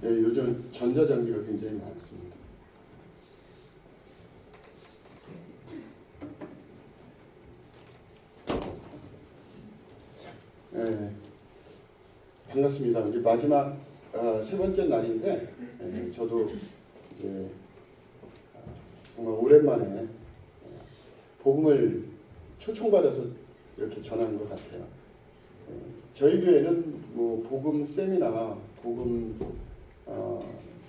요즘 전자장비가 굉장히 많습니다. 반갑습니다. 이제 마지막 세 번째 날인데 저도 이제 정말 오랜만에 복음을 초청받아서 이렇게 전하는 것 같아요. 저희 교회는 뭐 복음 세미나, 복음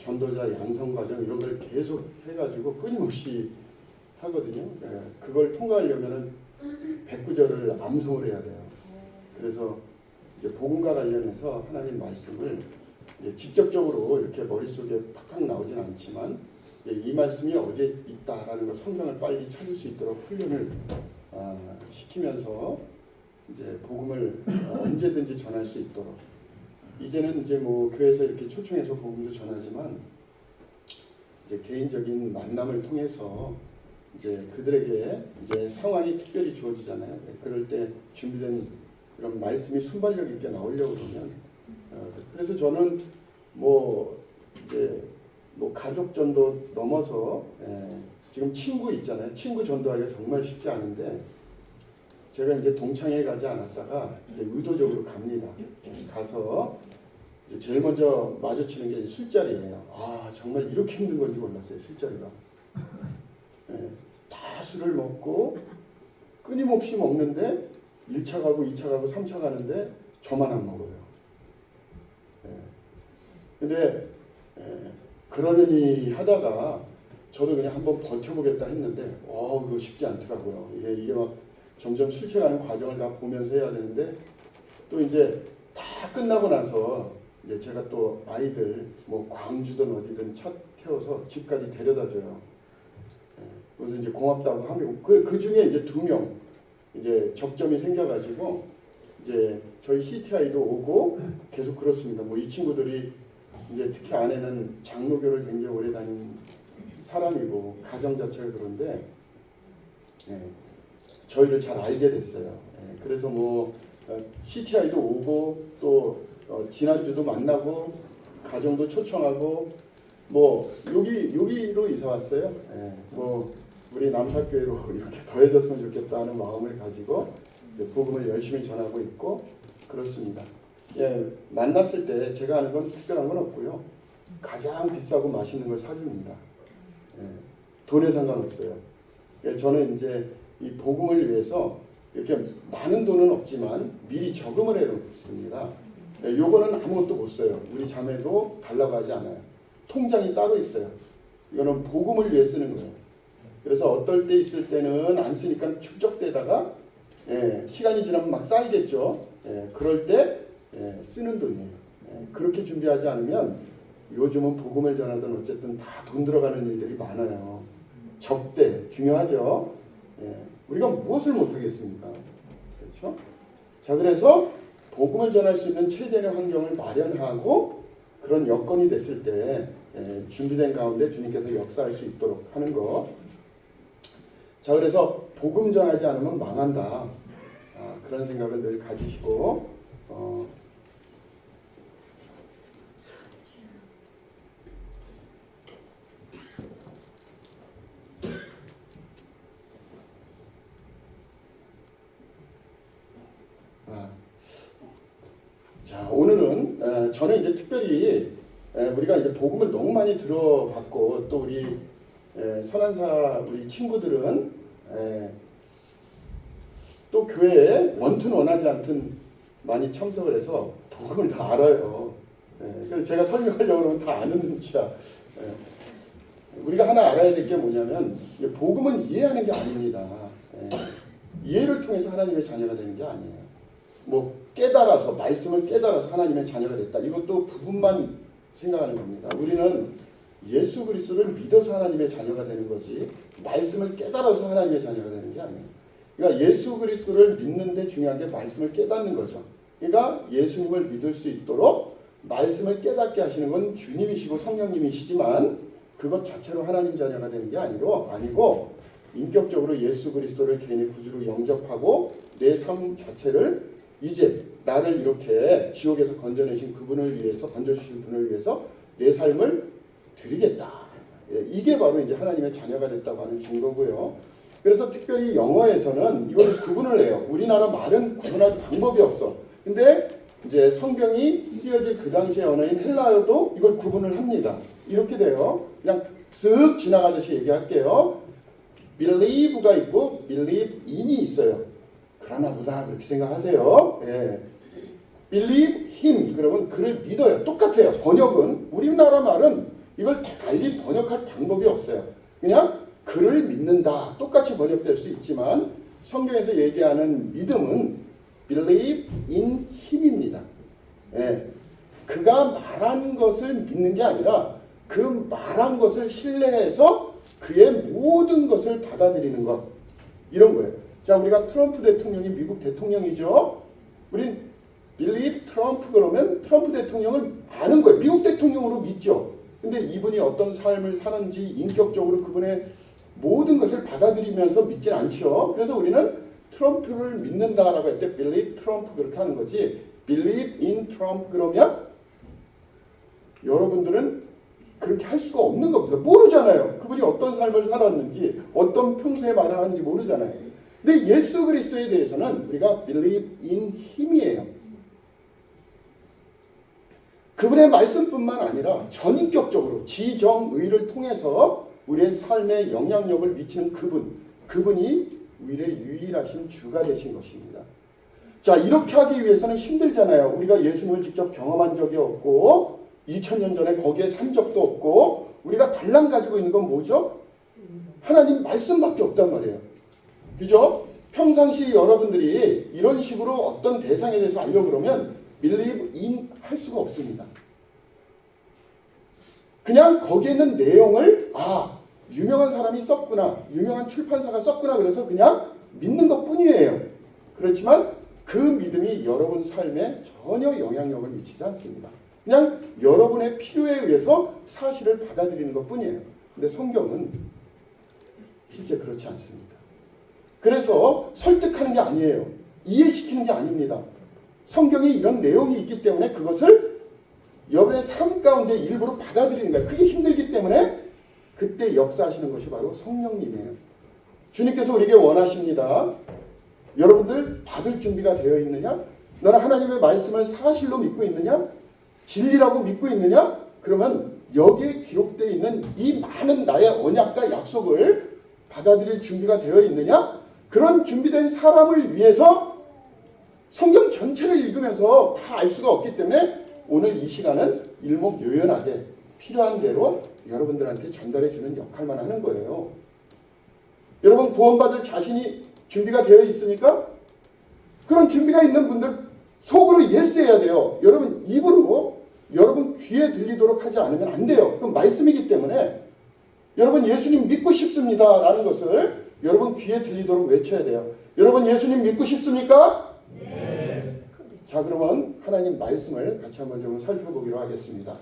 전도자 양성 과정 이런 걸 계속 해가지고 끊임없이 하거든요. 그걸 통과하려면은 109절을 암송을 해야 돼요. 그래서 이제 복음과 관련해서 하나님 말씀을 직접적으로 이렇게 머릿속에 팍팍 나오진 않지만 이 말씀이 어디에 있다라는 걸 성경을 빨리 찾을 수 있도록 훈련을 시키면서 이제 복음을 언제든지 전할 수 있도록, 이제는 이제 뭐 교회에서 이렇게 초청해서 복음도 전하지만 이제 개인적인 만남을 통해서 이제 그들에게 이제 상황이 특별히 주어지잖아요. 그럴 때 준비된 그런 말씀이 순발력 있게 나오려고 그러면 그래서 저는 뭐 이제 뭐 가족 전도 넘어서 지금 친구 있잖아요. 친구 전도하기가 정말 쉽지 않은데 제가 이제 동창회 가지 않았다가 이제 의도적으로 갑니다. 가서 이제 제일 먼저 마주치는 게 술자리예요. 아, 정말 이렇게 힘든 건지 몰랐어요. 술자리가. 다 술을 먹고 끊임없이 먹는데 1차 가고 2차 가고 3차 가는데 저만 안 먹어요. 근데 그러려니 하다가 저도 그냥 한번 버텨보겠다 했는데 그거 쉽지 않더라고요. 이게 막 점점 실체가는 과정을 다 보면서 해야 되는데 또 이제 다 끝나고 나서 이제 제가 또 아이들 뭐 광주든 어디든 차 태워서 집까지 데려다 줘요. 그래서 이제 고맙다고 하고 그 중에 이제 2명 이제 접점이 생겨가지고 이제 저희 CTI도 오고 계속 그렇습니다. 뭐 이 친구들이 이제 특히 아내는 장로교를 굉장히 오래 다닌 사람이고 가정 자체가 그런데 저희를 잘 알게 됐어요. 그래서 뭐 CTI도 오고 또 지난주도 만나고 가정도 초청하고 뭐 여기로 이사 왔어요. 뭐 우리 남사교회로 이렇게 더해졌으면 좋겠다 하는 마음을 가지고 복음을 열심히 전하고 있고 그렇습니다. 만났을 때 제가 하는 건 특별한 건 없고요. 가장 비싸고 맛있는 걸 사줍니다. 돈에 상관없어요. 저는 이제 이 복음을 위해서 이렇게 많은 돈은 없지만 미리 저금을 해놓습니다. 요거는 아무것도 못 써요. 우리 자매도 달라고 하지 않아요. 통장이 따로 있어요. 이거는 복음을 위해 쓰는 거예요. 그래서 어떨 때 있을 때는 안 쓰니까 축적되다가 시간이 지나면 막 쌓이겠죠. 그럴 때 쓰는 돈이에요. 그렇게 준비하지 않으면 요즘은 복음을 전하든 어쨌든 다 돈 들어가는 일들이 많아요. 접대 중요하죠. 우리가 무엇을 못하겠습니까? 그렇죠? 자, 그래서 복음을 전할 수 있는 최대의 환경을 마련하고 그런 여건이 됐을 때 준비된 가운데 주님께서 역사할 수 있도록 하는 것. 자, 그래서 복음 전하지 않으면 망한다. 그런 생각을 늘 가지시고 자, 오늘은 저는 이제 특별히 우리가 이제 복음을 너무 많이 들어봤고 또 우리 선한사 우리 친구들은 또 교회에 원튼 원하지 않든 많이 참석을 해서 복음을 다 알아요. 그래서 제가 설명하려고 하면 다 아는 눈치야. 우리가 하나 알아야 될 게 뭐냐면 복음은 이해하는 게 아닙니다. 이해를 통해서 하나님의 자녀가 되는 게 아니에요. 뭐 깨달아서 말씀을 깨달아서 하나님의 자녀가 됐다. 이것도 부분만 생각하는 겁니다. 우리는 예수 그리스도를 믿어서 하나님의 자녀가 되는 거지 말씀을 깨달아서 하나님의 자녀가 되는 게 아니에요. 그러니까 예수 그리스도를 믿는데 중요한 게 말씀을 깨닫는 거죠. 그러니까 예수님을 믿을 수 있도록 말씀을 깨닫게 하시는 건 주님이시고 성령님이시지만 그것 자체로 하나님 자녀가 되는 게 아니고 인격적으로 예수 그리스도를 개인의 구주로 영접하고 내 삶 자체를 이제 나를 이렇게 지옥에서 건져내신 그분을 위해서 건져주신 분을 위해서 내 삶을 드리겠다. 이게 바로 이제 하나님의 자녀가 됐다고 하는 증거고요. 그래서 특별히 영어에서는 이걸 구분을 해요. 우리나라 말은 구분할 방법이 없어. 근데 이제 성경이 쓰여질 그 당시의 언어인 헬라어도 이걸 구분을 합니다. 이렇게 돼요. 그냥 쓱 지나가듯이 얘기할게요. believe가 있고 believe in이 있어요. 그러나 보다 그렇게 생각하세요. 예. believe him 그러면 그를 믿어요. 똑같아요. 번역은 우리나라 말은 이걸 달리 번역할 방법이 없어요. 그냥 그를 믿는다. 똑같이 번역될 수 있지만 성경에서 얘기하는 믿음은 believe in him입니다. 예. 그가 말한 것을 믿는 게 아니라 그 말한 것을 신뢰해서 그의 모든 것을 받아들이는 것. 이런 거예요. 자, 우리가 트럼프 대통령이 미국 대통령이죠. 우린 believe 트럼프 그러면 트럼프 대통령을 아는 거예요. 미국 대통령으로 믿죠. 근데 이분이 어떤 삶을 사는지 인격적으로 그분의 모든 것을 받아들이면서 믿진 않죠. 그래서 우리는 트럼프를 믿는다라고 할 때 believe 트럼프 그렇게 하는 거지. believe in 트럼프 그러면 여러분들은 그렇게 할 수가 없는 겁니다. 모르잖아요. 그분이 어떤 삶을 살았는지 어떤 평소에 말을 하는지 모르잖아요. 근데 예수 그리스도에 대해서는 우리가 believe in him이에요. 그분의 말씀뿐만 아니라 전인격적으로 지정의를 통해서 우리의 삶에 영향력을 미치는 그분이 우리의 유일하신 주가 되신 것입니다. 자, 이렇게 하기 위해서는 힘들잖아요. 우리가 예수님을 직접 경험한 적이 없고 2000년 전에 거기에 산 적도 없고 우리가 달랑 가지고 있는 건 뭐죠? 하나님 말씀밖에 없단 말이에요. 그죠? 평상시 여러분들이 이런 식으로 어떤 대상에 대해서 알려고 그러면 believe in 할 수가 없습니다. 그냥 거기에 있는 내용을 유명한 사람이 썼구나, 유명한 출판사가 썼구나 그래서 그냥 믿는 것 뿐이에요. 그렇지만 그 믿음이 여러분 삶에 전혀 영향력을 미치지 않습니다. 그냥 여러분의 필요에 의해서 사실을 받아들이는 것 뿐이에요. 근데 성경은 실제 그렇지 않습니다. 그래서 설득하는 게 아니에요. 이해시키는 게 아닙니다. 성경이 이런 내용이 있기 때문에 그것을 여러분의 삶 가운데 일부러 받아들이는 거예요. 그게 힘들기 때문에 그때 역사하시는 것이 바로 성령님이에요. 주님께서 우리에게 원하십니다. 여러분들 받을 준비가 되어 있느냐? 너는 하나님의 말씀을 사실로 믿고 있느냐? 진리라고 믿고 있느냐? 그러면 여기에 기록되어 있는 이 많은 나의 언약과 약속을 받아들일 준비가 되어 있느냐? 그런 준비된 사람을 위해서 성경 전체를 읽으면서 다 알 수가 없기 때문에 오늘 이 시간은 일목요연하게 필요한 대로 여러분들한테 전달해 주는 역할만 하는 거예요. 여러분 구원받을 자신이 준비가 되어 있습니까? 그런 준비가 있는 분들 속으로 예스 해야 돼요. 여러분 입으로 여러분 귀에 들리도록 하지 않으면 안 돼요. 그건 말씀이기 때문에 여러분 예수님 믿고 싶습니다 라는 것을 여러분 귀에 들리도록 외쳐야 돼요. 여러분 예수님 믿고 싶습니까? 네. 자, 그러면 하나님 말씀을 같이 한번 좀 살펴보기로 하겠습니다.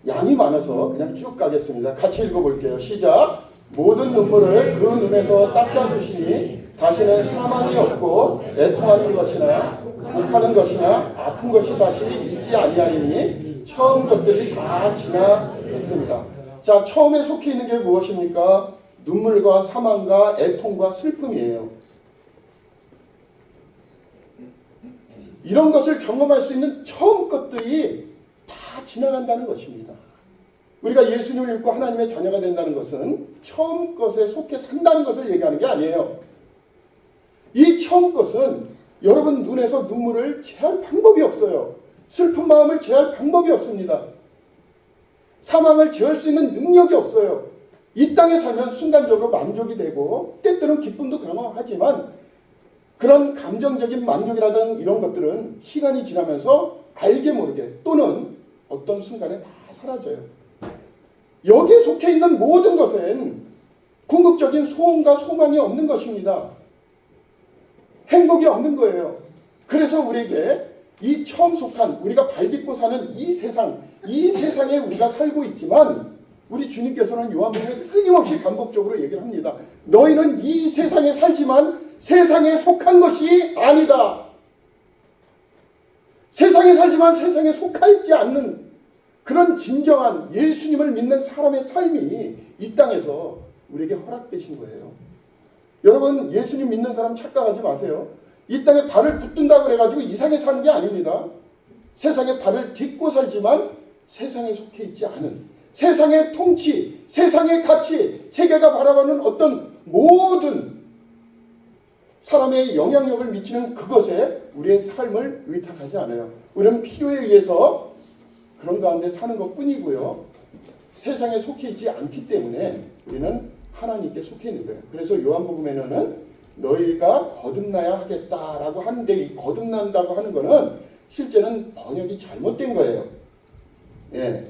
양이 많아서 그냥 쭉 가겠습니다. 같이 읽어볼게요. 시작. 모든 눈물을 그 눈에서 닦아주시니 다시는 사망이 없고 애통하는 것이나 욕하는 것이나 아픈 것이 다시 있지 아니하리니 처음 것들이 다 지나갔습니다. 자, 처음에 속해 있는 게 무엇입니까? 눈물과 사망과 애통과 슬픔이에요. 이런 것을 경험할 수 있는 처음 것들이 다 지나간다는 것입니다. 우리가 예수님을 믿고 하나님의 자녀가 된다는 것은 처음 것에 속해 산다는 것을 얘기하는 게 아니에요. 이 처음 것은 여러분 눈에서 눈물을 제할 방법이 없어요. 슬픈 마음을 제할 방법이 없습니다. 사망을 제할 수 있는 능력이 없어요. 이 땅에 살면 순간적으로 만족이 되고 때때로는 기쁨도 경험하지만 그런 감정적인 만족이라든 이런 것들은 시간이 지나면서 알게 모르게 또는 어떤 순간에 다 사라져요. 여기에 속해 있는 모든 것은 궁극적인 소원과 소망이 없는 것입니다. 행복이 없는 거예요. 그래서 우리에게 이 처음 속한 우리가 발딛고 사는 이 세상에 우리가 살고 있지만 우리 주님께서는 요한복음에 끊임없이 반복적으로 얘기를 합니다. 너희는 이 세상에 살지만 세상에 속한 것이 아니다. 세상에 살지만 세상에 속하 있지 않는 그런 진정한 예수님을 믿는 사람의 삶이 이 땅에서 우리에게 허락되신 거예요. 여러분, 예수님 믿는 사람 착각하지 마세요. 이 땅에 발을 붙든다고 그래가지고 이상하게 사는 게 아닙니다. 세상에 발을 딛고 살지만 세상에 속해 있지 않은, 세상의 통치, 세상의 가치, 세계가 바라보는 어떤 모든 사람의 영향력을 미치는 그것에 우리의 삶을 의탁하지 않아요. 우리는 필요에 의해서 그런 가운데 사는 것 뿐이고요. 세상에 속해 있지 않기 때문에 우리는 하나님께 속해 있는 거예요. 그래서 요한복음에는 너희가 거듭나야 하겠다라고 하는데, 이 거듭난다고 하는 거는 실제는 번역이 잘못된 거예요. 예.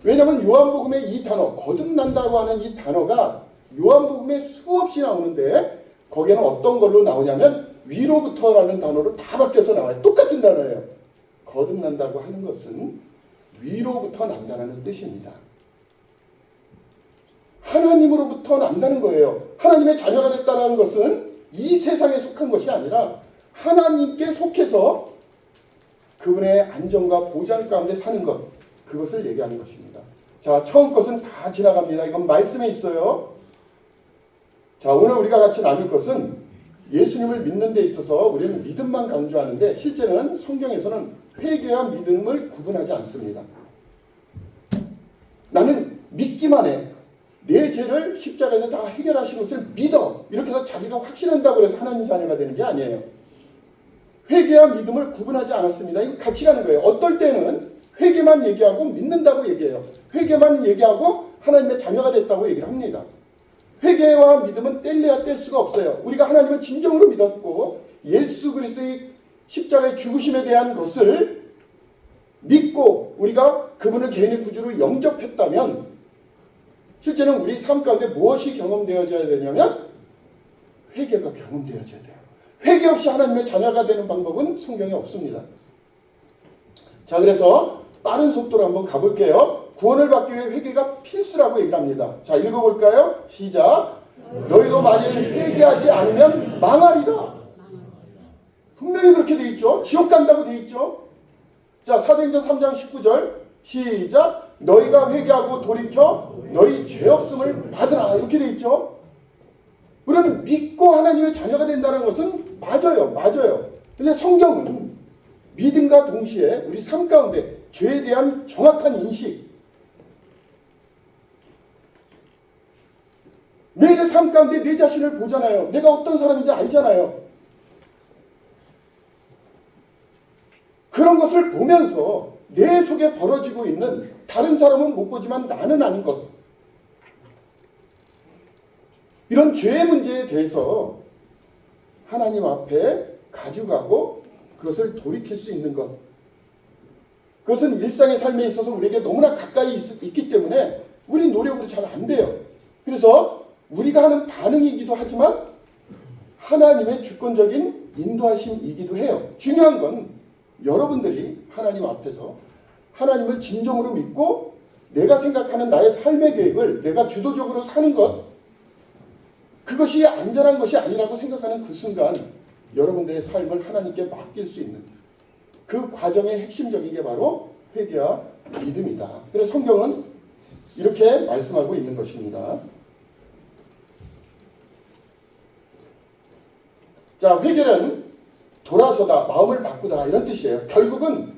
왜냐하면 요한복음의 이 단어, 거듭난다고 하는 이 단어가 요한복음에 수없이 나오는데 거기에는 어떤 걸로 나오냐면 위로부터라는 단어로 다 바뀌어서 나와요. 똑같은 단어예요. 거듭난다고 하는 것은 위로부터 난다는 뜻입니다. 하나님으로부터 난다는 거예요. 하나님의 자녀가 됐다는 것은 이 세상에 속한 것이 아니라 하나님께 속해서 그분의 안정과 보장 가운데 사는 것, 그것을 얘기하는 것입니다. 자, 처음 것은 다 지나갑니다. 이건 말씀에 있어요. 자, 오늘 우리가 같이 나눌 것은 예수님을 믿는 데 있어서 우리는 믿음만 강조하는데 실제는 성경에서는 회개와 믿음을 구분하지 않습니다. 나는 믿기만 해. 내 죄를 십자가에서 다 해결하신 것을 믿어. 이렇게 해서 자기가 확신한다고 해서 하나님 자녀가 되는 게 아니에요. 회개와 믿음을 구분하지 않았습니다. 이거 같이 가는 거예요. 어떨 때는 회개만 얘기하고 믿는다고 얘기해요. 회개만 얘기하고 하나님의 자녀가 됐다고 얘기를 합니다. 회개와 믿음은 뗄래야 뗄 수가 없어요. 우리가 하나님을 진정으로 믿었고 예수 그리스도의 십자가의 죽으심에 대한 것을 믿고 우리가 그분을 개인의 구주로 영접했다면 실제는 우리 삶 가운데 무엇이 경험되어져야 되냐면 회개가 경험되어져야 돼요. 회개 없이 하나님의 자녀가 되는 방법은 성경에 없습니다. 자, 그래서 빠른 속도로 한번 가볼게요. 구원을 받기 위해 회개가 필수라고 얘기를 합니다. 자, 읽어볼까요? 시작. 너희도 만일 회개하지 않으면 망하리라. 분명히 그렇게 돼 있죠. 지옥 간다고 돼 있죠. 자, 사도행전 3장 19절 시작. 너희가 회개하고 돌이켜 너희 죄 없음을 받으라. 이렇게 돼 있죠. 우리는 믿고 하나님의 자녀가 된다는 것은 맞아요. 근데 성경은 믿음과 동시에 우리 삶 가운데 죄에 대한 정확한 인식, 내 삶 가운데 내 자신을 보잖아요. 내가 어떤 사람인지 알잖아요. 그런 것을 보면서 내 속에 벌어지고 있는, 다른 사람은 못 보지만 나는 아는 것, 이런 죄의 문제에 대해서 하나님 앞에 가져가고 그것을 돌이킬 수 있는 것, 그것은 일상의 삶에 있어서 우리에게 너무나 가까이 있기 때문에 우리 노력으로 잘 안 돼요. 그래서 우리가 하는 반응이기도 하지만 하나님의 주권적인 인도하심이기도 해요. 중요한 건 여러분들이 하나님 앞에서 하나님을 진정으로 믿고 내가 생각하는 나의 삶의 계획을 내가 주도적으로 사는 것, 그것이 안전한 것이 아니라고 생각하는 그 순간 여러분들의 삶을 하나님께 맡길 수 있는 그 과정의 핵심적인 게 바로 회개와 믿음이다. 그래서 성경은 이렇게 말씀하고 있는 것입니다. 자, 회개는 돌아서다, 마음을 바꾸다, 이런 뜻이에요. 결국은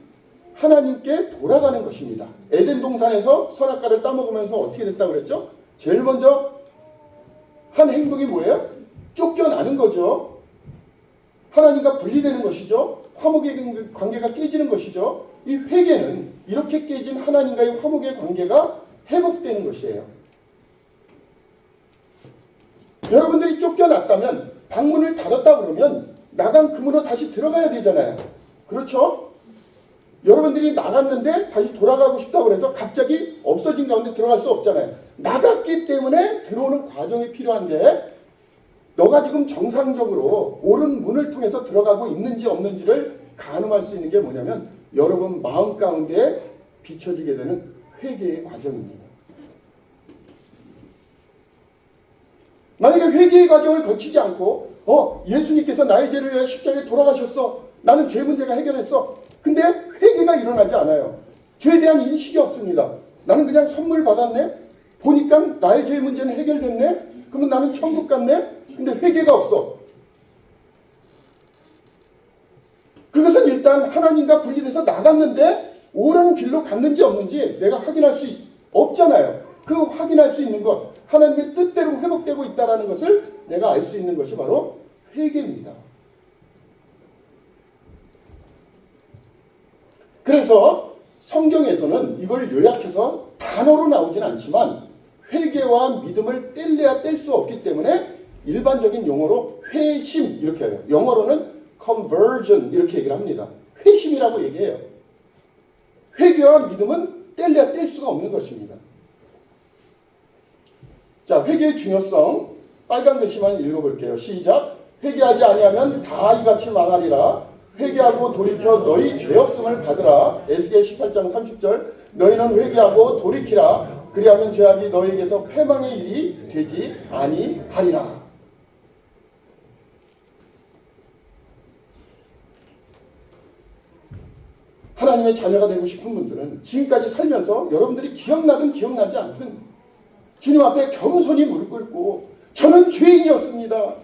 하나님께 돌아가는 것입니다. 에덴 동산에서 선악과를 따먹으면서 어떻게 됐다고 그랬죠? 제일 먼저 한 행동이 뭐예요? 쫓겨나는 거죠. 하나님과 분리되는 것이죠. 화목의 관계가 깨지는 것이죠. 이 회개는 이렇게 깨진 하나님과의 화목의 관계가 회복되는 것이에요. 여러분들이 쫓겨났다면 방문을 닫았다 그러면 나간 그 문으로 다시 들어가야 되잖아요. 그렇죠? 여러분들이 나갔는데 다시 돌아가고 싶다고 해서 갑자기 없어진 가운데 들어갈 수 없잖아요. 나갔기 때문에 들어오는 과정이 필요한데, 너가 지금 정상적으로 옳은 문을 통해서 들어가고 있는지 없는지를 가늠할 수 있는 게 뭐냐면 여러분 마음 가운데 비춰지게 되는 회개의 과정입니다. 만약에 회개의 과정을 거치지 않고 예수님께서 나의 죄를 위해 십자가에 돌아가셨어, 나는 죄 문제가 해결했어, 근데 회개가 일어나지 않아요. 죄에 대한 인식이 없습니다. 나는 그냥 선물 받았네? 보니까 나의 죄 문제는 해결됐네? 그러면 나는 천국 갔네? 근데 회개가 없어. 그것은 일단 하나님과 분리돼서 나갔는데 옳은 길로 갔는지 없는지 내가 확인할 수 없잖아요. 그 확인할 수 있는 것, 하나님의 뜻대로 회복되고 있다는 것을 내가 알 수 있는 것이 바로 회개입니다. 그래서 성경에서는 이걸 요약해서 단어로 나오진 않지만 회개와 믿음을 뗄래야 뗄 수 없기 때문에 일반적인 용어로 회심 이렇게 해요. 영어로는 conversion 이렇게 얘기를 합니다. 회심이라고 얘기해요. 회개와 믿음은 뗄래야 뗄 수가 없는 것입니다. 자, 회개의 중요성 빨간 글씨만 읽어볼게요. 시작. 회개하지 아니하면 다 이같이 망하리라. 회개하고 돌이켜 너희 죄 없음을 받으라. 에스겔 18장 30절. 너희는 회개하고 돌이키라. 그리하면 죄악이 너희에게서 패망의 일이 되지 아니하리라. 하나님의 자녀가 되고 싶은 분들은 지금까지 살면서 여러분들이 기억나든 기억나지 않든 주님 앞에 겸손히 무릎 꿇고 저는 죄인이었습니다.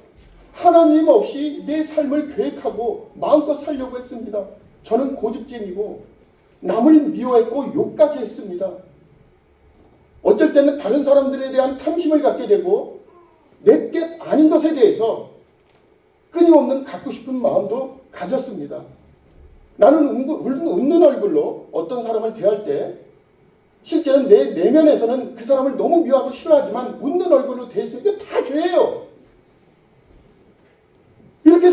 하나님 없이 내 삶을 계획하고 마음껏 살려고 했습니다. 저는 고집쟁이고 남을 미워했고 욕까지 했습니다. 어쩔 때는 다른 사람들에 대한 탐심을 갖게 되고 내게 아닌 것에 대해서 끊임없는 갖고 싶은 마음도 가졌습니다. 나는 웃는 얼굴로 어떤 사람을 대할 때 실제는 내 내면에서는 그 사람을 너무 미워하고 싫어하지만 웃는 얼굴로 대했으니까 다 죄예요. 이렇게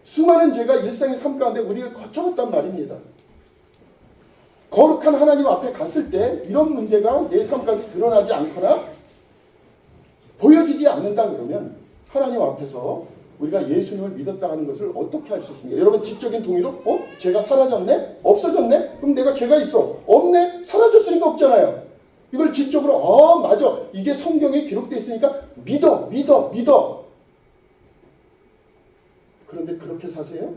수많은 죄가 일상의 삶 가운데 우리가 거쳐갔단 말입니다. 거룩한 하나님 앞에 갔을 때 이런 문제가 내 삶 가운데 드러나지 않거나 보여지지 않는다 그러면 하나님 앞에서 우리가 예수님을 믿었다 하는 것을 어떻게 할 수 있습니까? 여러분 지적인 동의로 죄가 사라졌네? 없어졌네? 그럼 내가 죄가 있어? 없네? 사라졌으니까 없잖아요. 이걸 지적으로 맞아. 이게 성경에 기록되어 있으니까 믿어. 그런데 그렇게 사세요?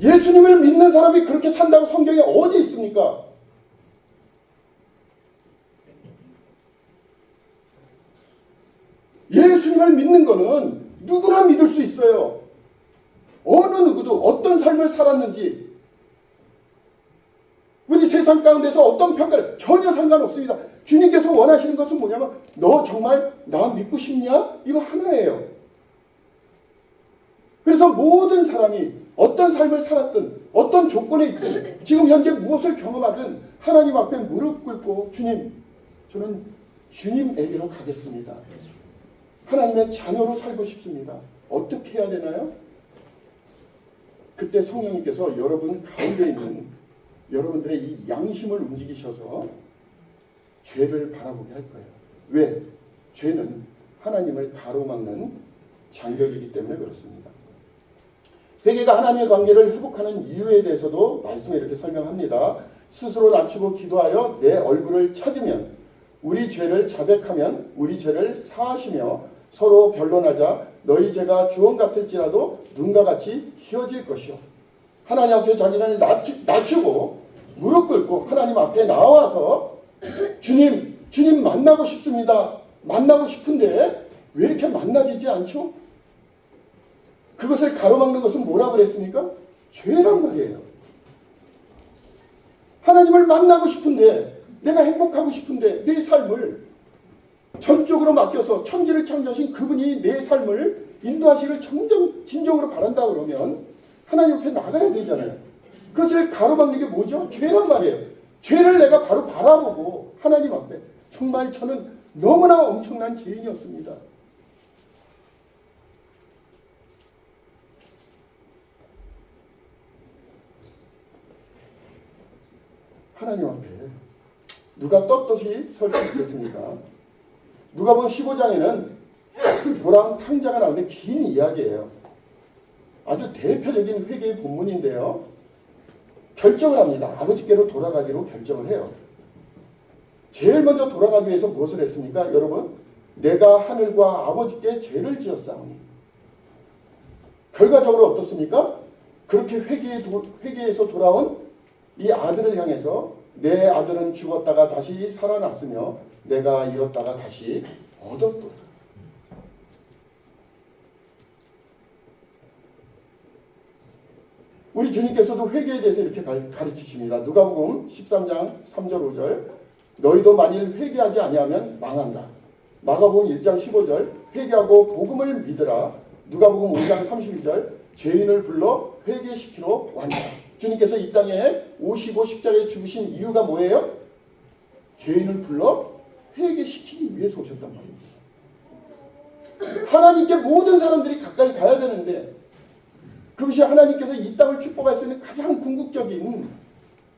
예수님을 믿는 사람이 그렇게 산다고 성경에 어디 있습니까? 예수님을 믿는 거는 누구나 믿을 수 있어요. 어느 누구도 어떤 삶을 살았는지 우리 세상 가운데서 어떤 평가를 전혀 상관없습니다. 주님께서 원하시는 것은 뭐냐면 너 정말 나 믿고 싶냐? 이거 하나예요. 그래서 모든 사람이 어떤 삶을 살았든 어떤 조건에 있든 지금 현재 무엇을 경험하든 하나님 앞에 무릎 꿇고 주님, 저는 주님에게로 가겠습니다. 하나님의 자녀로 살고 싶습니다. 어떻게 해야 되나요? 그때 성령님께서 여러분 가운데 있는 여러분들의 이 양심을 움직이셔서 죄를 바라보게 할 거예요. 왜? 죄는 하나님을 가로막는 장벽이기 때문에 그렇습니다. 회개가 하나님의 관계를 회복하는 이유에 대해서도 말씀에 이렇게 설명합니다. 스스로 낮추고 기도하여 내 얼굴을 찾으면 우리 죄를 자백하면 우리 죄를 사하시며 서로 변론하자 너희 죄가 주홍 같을지라도 눈과 같이 희어질 것이요. 하나님 앞에 자기를 낮추고 무릎 꿇고 하나님 앞에 나와서 주님 만나고 싶습니다. 만나고 싶은데 왜 이렇게 만나지지 않죠? 그것을 가로막는 것은 뭐라고 그랬습니까? 죄란 말이에요. 하나님을 만나고 싶은데 내가 행복하고 싶은데 내 삶을 전적으로 맡겨서 천지를 창조하신 그분이 내 삶을 인도하시기를 진정으로 바란다 그러면 하나님 앞에 나가야 되잖아요. 그것을 가로막는 게 뭐죠? 죄란 말이에요. 죄를 내가 바로 바라보고 하나님 앞에 정말 저는 너무나 엄청난 죄인이었습니다. 하나님 앞에 누가 떳떳이 설 수 있겠습니까? 누가복음 15장에는 도랑 탕자가 나오는데 긴 이야기예요. 아주 대표적인 회개의 본문인데요. 결정을 합니다. 아버지께로 돌아가기로 결정을 해요. 제일 먼저 돌아가기 위해서 무엇을 했습니까? 여러분, 내가 하늘과 아버지께 죄를 지었사오니. 결과적으로 어떻습니까? 그렇게 회개에서 돌아온 이 아들을 향해서 내 아들은 죽었다가 다시 살아났으며 내가 잃었다가 다시 얻었도다. 우리 주님께서도 회개에 대해서 이렇게 가르치십니다. 누가복음 13장 3절 5절 너희도 만일 회개하지 아니하면 망한다. 마가복음 1장 15절 회개하고 복음을 믿으라. 누가복음 5장 32절 죄인을 불러 회개시키러 왔다. 주님께서 이 땅에 오시고 십자가에 죽으신 이유가 뭐예요? 죄인을 불러 회개시키기 위해서 오셨단 말입니다. 하나님께 모든 사람들이 가까이 가야 되는데 그것이 하나님께서 이 땅을 축복할 수 있는 가장 궁극적인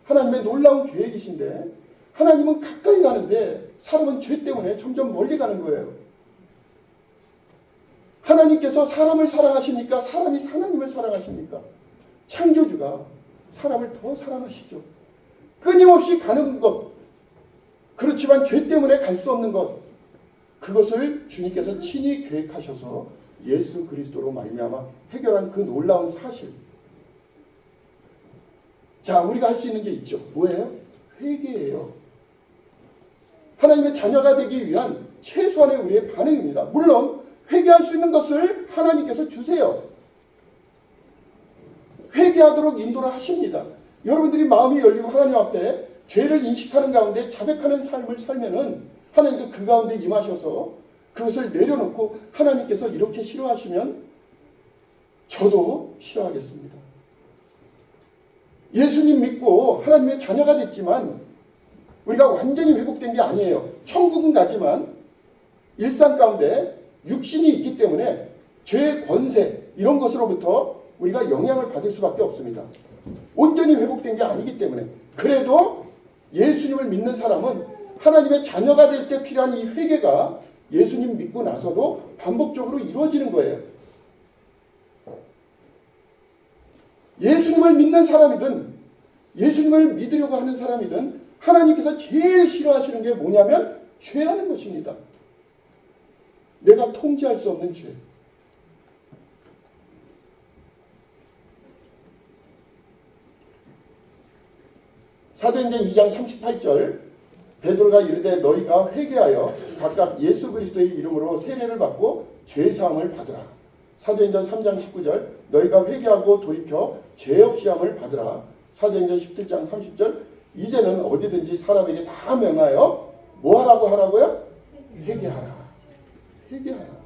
하나님의 놀라운 계획이신데 하나님은 가까이 가는데 사람은 죄 때문에 점점 멀리 가는 거예요. 하나님께서 사람을 사랑하십니까? 사람이 하나님을 사랑하십니까? 창조주가 사람을 더 사랑하시죠. 끊임없이 가는 것, 그렇지만 죄 때문에 갈 수 없는 것, 그것을 주님께서 친히 계획하셔서 예수 그리스도로 말미암아 해결한 그 놀라운 사실. 자, 우리가 할 수 있는 게 있죠. 뭐예요? 회개예요. 하나님의 자녀가 되기 위한 최소한의 우리의 반응입니다. 물론 회개할 수 있는 것을 하나님께서 주세요. 회개하도록 인도를 하십니다. 여러분들이 마음이 열리고 하나님 앞에 죄를 인식하는 가운데 자백하는 삶을 살면은 하나님께서 그 가운데 임하셔서 그것을 내려놓고 하나님께서 이렇게 싫어하시면 저도 싫어하겠습니다. 예수님 믿고 하나님의 자녀가 됐지만 우리가 완전히 회복된 게 아니에요. 천국은 가지만 일상 가운데 육신이 있기 때문에 죄의 권세 이런 것으로부터 우리가 영향을 받을 수밖에 없습니다. 온전히 회복된 게 아니기 때문에. 그래도 예수님을 믿는 사람은 하나님의 자녀가 될 때 필요한 이 회개가 예수님 믿고 나서도 반복적으로 이루어지는 거예요. 예수님을 믿는 사람이든 예수님을 믿으려고 하는 사람이든 하나님께서 제일 싫어하시는 게 뭐냐면 죄라는 것입니다. 내가 통제할 수 없는 죄. 사도행전 2장 38절 베드로가 이르되 너희가 회개하여 각각 예수 그리스도의 이름으로 세례를 받고 죄사함을 받으라. 사도행전 3장 19절 너희가 회개하고 돌이켜 죄 없이 함을 받으라. 사도행전 17장 30절 이제는 어디든지 사람에게 다 명하여 뭐 하라고 하라고요? 회개하라. 회개하라.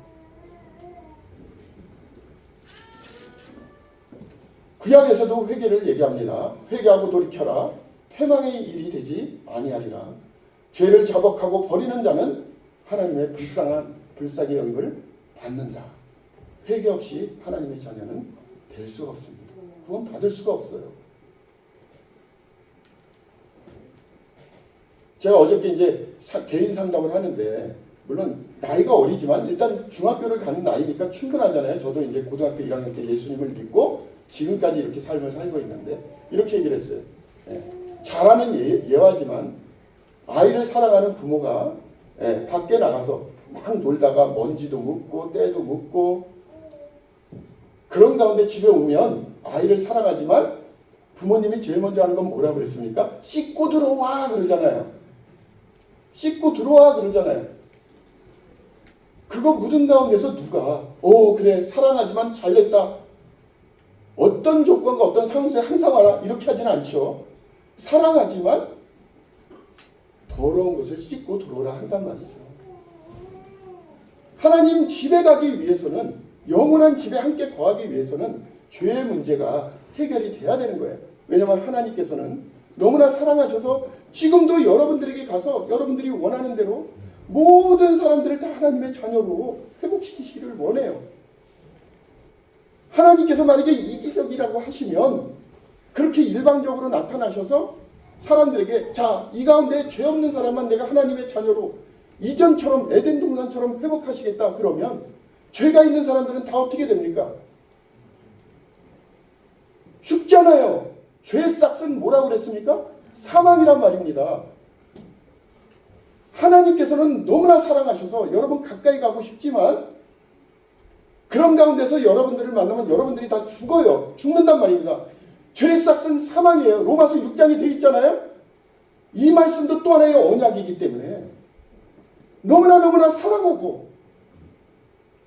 구약에서도 회개를 얘기합니다. 회개하고 돌이켜라. 패망의 일이 되지 아니하리라. 죄를 자복하고 버리는 자는 하나님의 불쌍히 여김을 받는다. 회개 없이 하나님의 자녀는 될 수가 없습니다. 구원 받을 수가 없어요. 제가 어저께 이제 개인 상담을 하는데 물론 나이가 어리지만 일단 중학교를 가는 나이니까 충분하잖아요. 저도 이제 고등학교 1학년 때 예수님을 믿고 지금까지 이렇게 삶을 살고 있는데 이렇게 얘기를 했어요. 잘하는 예화지만 아이를 사랑하는 부모가 밖에 나가서 막 놀다가 먼지도 묻고 때도 묻고 그런 가운데 집에 오면 아이를 사랑하지만 부모님이 제일 먼저 하는 건 뭐라 그랬습니까? 씻고 들어와 그러잖아요. 씻고 들어와 그러잖아요. 그거 묻은 가운데서 누가 그래 사랑하지만 잘됐다. 어떤 조건과 어떤 상황에서 항상 와라 이렇게 하지는 않죠. 사랑하지만 더러운 것을 씻고 들어오라 한단 말이죠. 하나님 집에 가기 위해서는 영원한 집에 함께 거하기 위해서는 죄의 문제가 해결이 돼야 되는 거예요. 왜냐하면 하나님께서는 너무나 사랑하셔서 지금도 여러분들에게 가서 여러분들이 원하는 대로 모든 사람들을 다 하나님의 자녀로 회복시키시기를 원해요. 하나님께서 만약에 이기적이라고 하시면 그렇게 일방적으로 나타나셔서 사람들에게 자, 이 가운데 죄 없는 사람만 내가 하나님의 자녀로 이전처럼 에덴 동산처럼 회복하시겠다 그러면 죄가 있는 사람들은 다 어떻게 됩니까? 죽잖아요. 죄의 싹은 뭐라고 그랬습니까? 사망이란 말입니다. 하나님께서는 너무나 사랑하셔서 여러분 가까이 가고 싶지만 그런 가운데서 여러분들을 만나면 여러분들이 다 죽어요. 죽는단 말입니다. 죄의 싹은 사망이에요. 로마서 6장에 되어 있잖아요. 이 말씀도 또 하나의 언약이기 때문에 너무나 사랑하고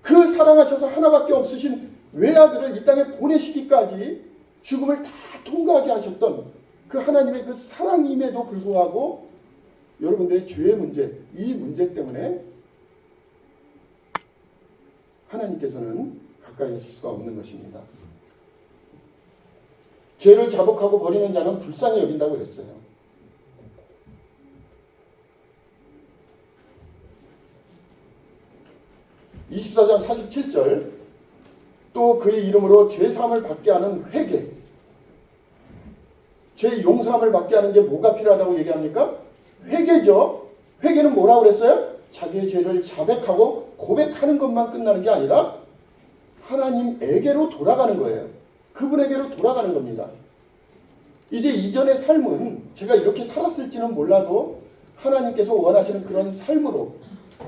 그 사랑하셔서 하나밖에 없으신 외아들을 이 땅에 보내시기까지 죽음을 다 통과하게 하셨던 그 하나님의 그 사랑임에도 불구하고 여러분들의 죄의 문제, 이 문제 때문에 하나님께서는 가까이 하실 수가 없는 것입니다. 죄를 자복하고 버리는 자는 불쌍히 여긴다고 그랬어요. (24장 47절) 또 그의 이름으로 죄사함을 받게 하는 회개, 죄 용서함을 받게 하는 게 뭐가 필요하다고 얘기합니까? 회개죠. 회개는 뭐라고 그랬어요? 자기의 죄를 자백하고 고백하는 것만 끝나는 게 아니라 하나님에게로 돌아가는 거예요. 그분에게로 돌아가는 겁니다. 이제 이전의 삶은 제가 이렇게 살았을지는 몰라도 하나님께서 원하시는 그런 삶으로,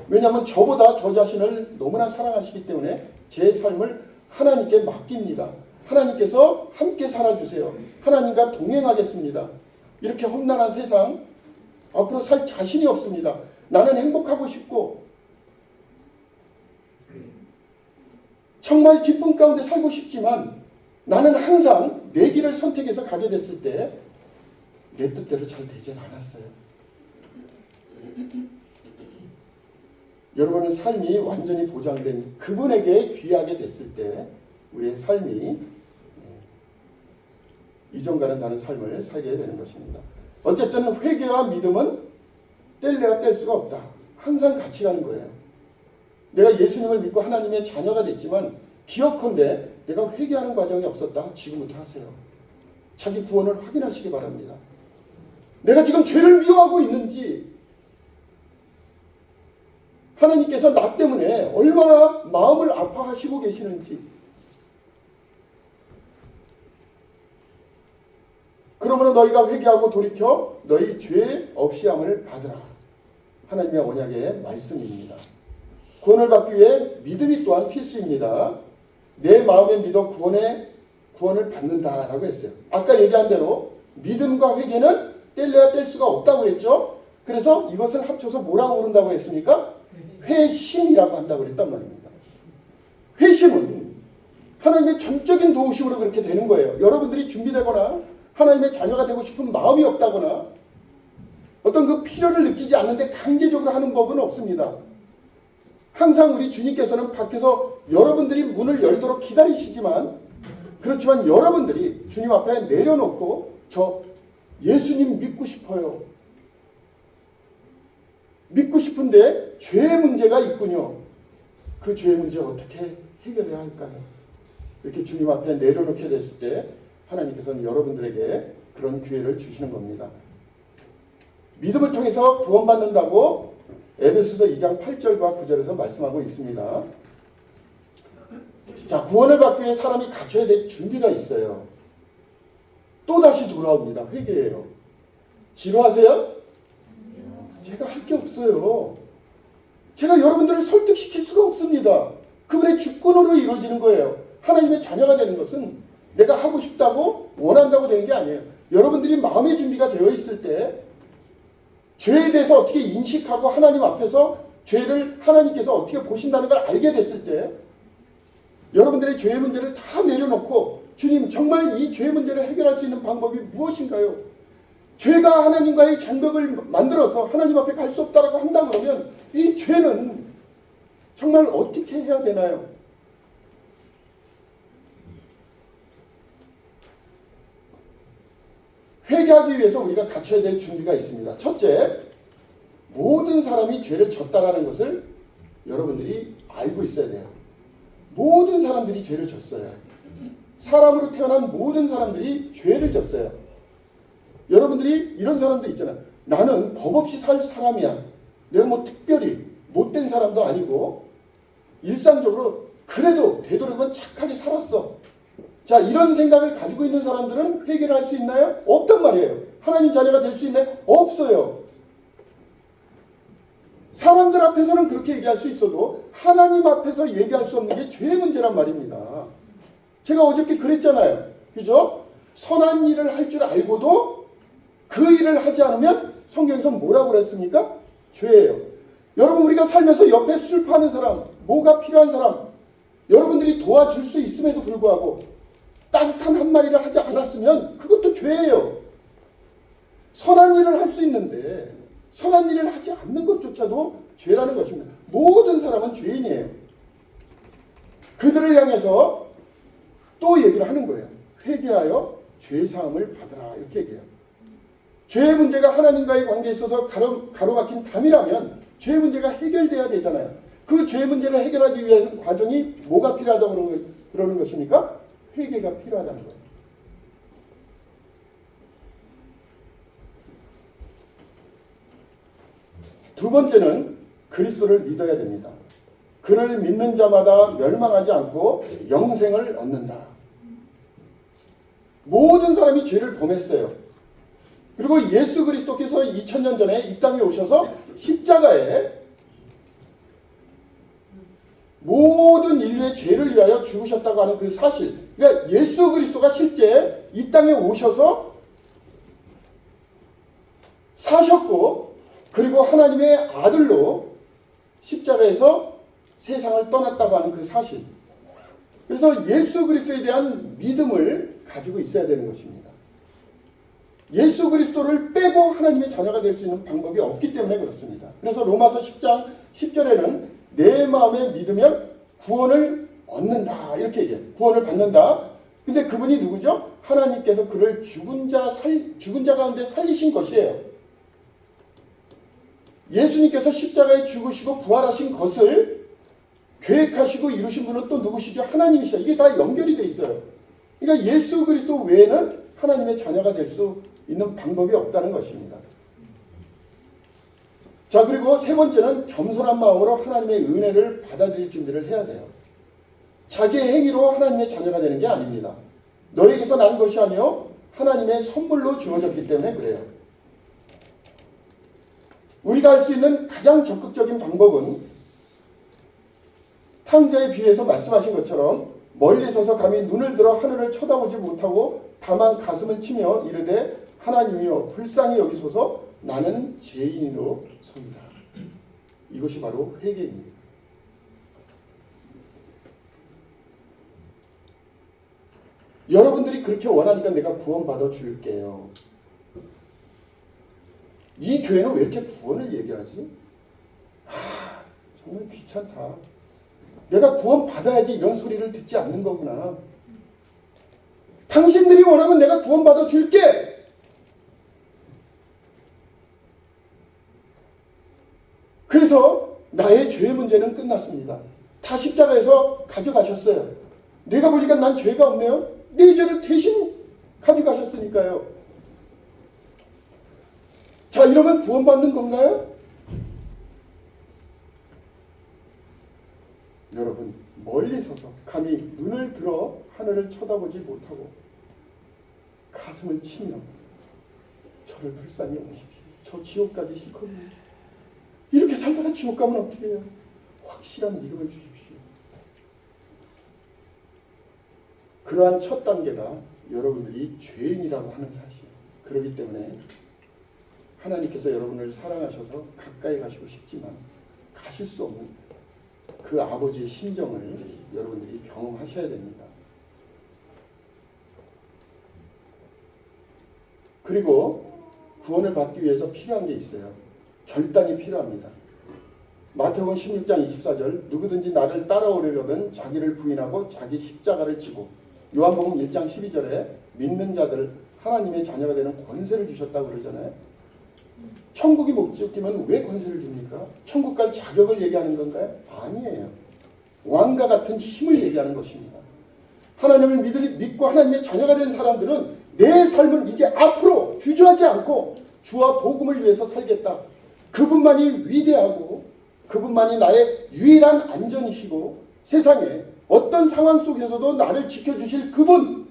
왜냐하면 저보다 저 자신을 너무나 사랑하시기 때문에 제 삶을 하나님께 맡깁니다. 하나님께서 함께 살아주세요. 하나님과 동행하겠습니다. 이렇게 험난한 세상 앞으로 살 자신이 없습니다. 나는 행복하고 싶고 정말 기쁨 가운데 살고 싶지만 나는 항상 내 길을 선택해서 가게 됐을 때 내 뜻대로 잘 되진 않았어요. 여러분의 삶이 완전히 보장된 그분에게 귀하게 됐을 때 우리의 삶이 이전과는 다른 삶을 살게 되는 것입니다. 어쨌든 회개와 믿음은 뗄래야 뗄 수가 없다. 항상 같이 가는 거예요. 내가 예수님을 믿고 하나님의 자녀가 됐지만 기억컨대 내가 회개하는 과정이 없었다. 지금부터 하세요. 자기 구원을 확인하시기 바랍니다. 내가 지금 죄를 미워하고 있는지, 하나님께서 나 때문에 얼마나 마음을 아파하시고 계시는지, 그러므로 너희가 회개하고 돌이켜 너희 죄 없이함을 받으라. 하나님의 언약의 말씀입니다. 구원을 받기 위해 믿음이 또한 필수입니다. 내 마음에 믿어 구원을 받는다라고 했어요. 아까 얘기한 대로 믿음과 회개는 뗄래야 뗄 수가 없다고 그랬죠. 그래서 이것을 합쳐서 뭐라고 부른다고 했습니까? 회심이라고 한다고 그랬단 말입니다. 회심은 하나님의 전적인 도우심으로 그렇게 되는 거예요. 여러분들이 준비되거나 하나님의 자녀가 되고 싶은 마음이 없다거나 어떤 그 필요를 느끼지 않는데 강제적으로 하는 법은 없습니다. 항상 우리 주님께서는 밖에서 여러분들이 문을 열도록 기다리시지만, 그렇지만 여러분들이 주님 앞에 내려놓고 저 예수님 믿고 싶어요. 믿고 싶은데 죄의 문제가 있군요. 그 죄의 문제 어떻게 해결해야 할까요? 이렇게 주님 앞에 내려놓게 됐을 때 하나님께서는 여러분들에게 그런 기회를 주시는 겁니다. 믿음을 통해서 구원받는다고 에베소서 2장 8절과 9절에서 말씀하고 있습니다. 자, 구원을 받기 위해 사람이 갖춰야 될 준비가 있어요. 또다시 돌아옵니다. 회개예요. 지루하세요? 제가 할 게 없어요. 제가 여러분들을 설득시킬 수가 없습니다. 그분의 주권으로 이루어지는 거예요. 하나님의 자녀가 되는 것은 내가 하고 싶다고 원한다고 되는 게 아니에요. 여러분들이 마음의 준비가 되어 있을 때 죄에 대해서 어떻게 인식하고 하나님 앞에서 죄를 하나님께서 어떻게 보신다는 걸 알게 됐을 때 여러분들의 죄의 문제를 다 내려놓고 주님, 정말 이 죄의 문제를 해결할 수 있는 방법이 무엇인가요? 죄가 하나님과의 장벽을 만들어서 하나님 앞에 갈 수 없다라고 한다 그러면 이 죄는 정말 어떻게 해야 되나요? 회개하기 위해서 우리가 갖춰야 될 준비가 있습니다. 첫째, 모든 사람이 죄를 졌다라는 것을 여러분들이 알고 있어야 돼요. 모든 사람들이 죄를 졌어요. 사람으로 태어난 모든 사람들이 죄를 졌어요. 여러분들이 이런 사람도 있잖아요. 나는 법 없이 살 사람이야. 내가 뭐 특별히 못된 사람도 아니고 일상적으로 그래도 되도록이면 착하게 살았어. 자, 이런 생각을 가지고 있는 사람들은 회개를 할 수 있나요? 없단 말이에요. 하나님 자녀가 될 수 있나요? 없어요. 사람들 앞에서는 그렇게 얘기할 수 있어도 하나님 앞에서 얘기할 수 없는 게 죄의 문제란 말입니다. 제가 어저께 그랬잖아요. 그죠? 선한 일을 할 줄 알고도 그 일을 하지 않으면 성경에서 뭐라고 그랬습니까? 죄예요. 여러분, 우리가 살면서 옆에 술 파는 사람, 뭐가 필요한 사람, 여러분들이 도와줄 수 있음에도 불구하고 따뜻한 한마디를 하지 않았으면 그것도 죄예요. 선한 일을 할 수 있는데 선한 일을 하지 않는 것조차도 죄라는 것입니다. 모든 사람은 죄인이에요. 그들을 향해서 또 얘기를 하는 거예요. 회개하여 죄사함을 받으라, 이렇게 얘기해요. 죄의 문제가 하나님과의 관계에 있어서 가로막힌 담이라면 죄의 문제가 해결돼야 되잖아요. 그 죄의 문제를 해결하기 위해서 과정이 뭐가 필요하다고 그러는 것입니까? 회개가 필요하다는 거예요. 두 번째는 그리스도를 믿어야 됩니다. 그를 믿는 자마다 멸망하지 않고 영생을 얻는다. 모든 사람이 죄를 범했어요. 그리고 예수 그리스도께서 2000년 전에 이 땅에 오셔서 십자가에 모든 인류의 죄를 위하여 죽으셨다고 하는 그 사실, 그러니까 예수 그리스도가 실제 이 땅에 오셔서 사셨고, 그리고 하나님의 아들로 십자가에서 세상을 떠났다고 하는 그 사실. 그래서 예수 그리스도에 대한 믿음을 가지고 있어야 되는 것입니다. 예수 그리스도를 빼고 하나님의 자녀가 될 수 있는 방법이 없기 때문에 그렇습니다. 그래서 로마서 10장 10절에는 내 마음에 믿으면 구원을 얻는다, 이렇게 얘기해요. 구원을 받는다. 근데 그분이 누구죠? 하나님께서 그를 죽은 자 가운데 살리신 것이에요. 예수님께서 십자가에 죽으시고 부활하신 것을 계획하시고 이루신 분은 또 누구시죠? 하나님이시죠. 이게 다 연결이 돼 있어요. 그러니까 예수 그리스도 외에는 하나님의 자녀가 될 수 있는 방법이 없다는 것입니다. 자, 그리고 세 번째는 겸손한 마음으로 하나님의 은혜를 받아들일 준비를 해야 돼요. 자기의 행위로 하나님의 자녀가 되는 게 아닙니다. 너에게서 난 것이 아니요 하나님의 선물로 주어졌기 때문에 그래요. 우리가 할 수 있는 가장 적극적인 방법은 탕자에 비해서 말씀하신 것처럼 멀리 서서 감히 눈을 들어 하늘을 쳐다보지 못하고 다만 가슴을 치며 이르되 하나님이여 불쌍히 여기소서 나는 죄인으로소이다. 이것이 바로 회개입니다. 여러분들이 그렇게 원하니까 내가 구원받아 줄게요. 이 교회는 왜 이렇게 구원을 얘기하지? 정말 귀찮다. 내가 구원 받아야지 이런 소리를 듣지 않는 거구나. 당신들이 원하면 내가 구원 받아 줄게. 그래서 나의 죄 문제는 끝났습니다. 다 십자가에서 가져가셨어요. 내가 보니까 난 죄가 없네요. 내 죄를 대신 가져가셨으니까요. 자, 이러면 구원받는 건가요? 여러분, 멀리 서서 감히 눈을 들어 하늘을 쳐다보지 못하고 가슴을 치며 저를 불쌍히 여기십시오. 저 지옥 가기 싫거든요. 이렇게 살다가 지옥 가면 어떻게 해요? 확실한 믿음을 주십시오. 그러한 첫 단계가 여러분들이 죄인이라고 하는 사실. 그렇기 때문에 하나님께서 여러분을 사랑하셔서 가까이 가시고 싶지만 가실 수 없는 그 아버지의 심정을 여러분들이 경험하셔야 됩니다. 그리고 구원을 받기 위해서 필요한 게 있어요. 결단이 필요합니다. 마태복음 16장 24절 누구든지 나를 따라오려거든 자기를 부인하고 자기 십자가를 지고, 요한복음 1장 12절에 믿는 자들 하나님의 자녀가 되는 권세를 주셨다고 그러잖아요. 천국이 목적이면 왜 권세를 줍니까? 천국 갈 자격을 얘기하는 건가요? 아니에요. 왕과 같은 힘을 얘기하는 것입니다. 하나님을 믿고 하나님의 자녀가 된 사람들은 내 삶은 이제 앞으로 주저하지 않고 주와 복음을 위해서 살겠다. 그분만이 위대하고 그분만이 나의 유일한 안전이시고 세상에 어떤 상황 속에서도 나를 지켜주실 그분,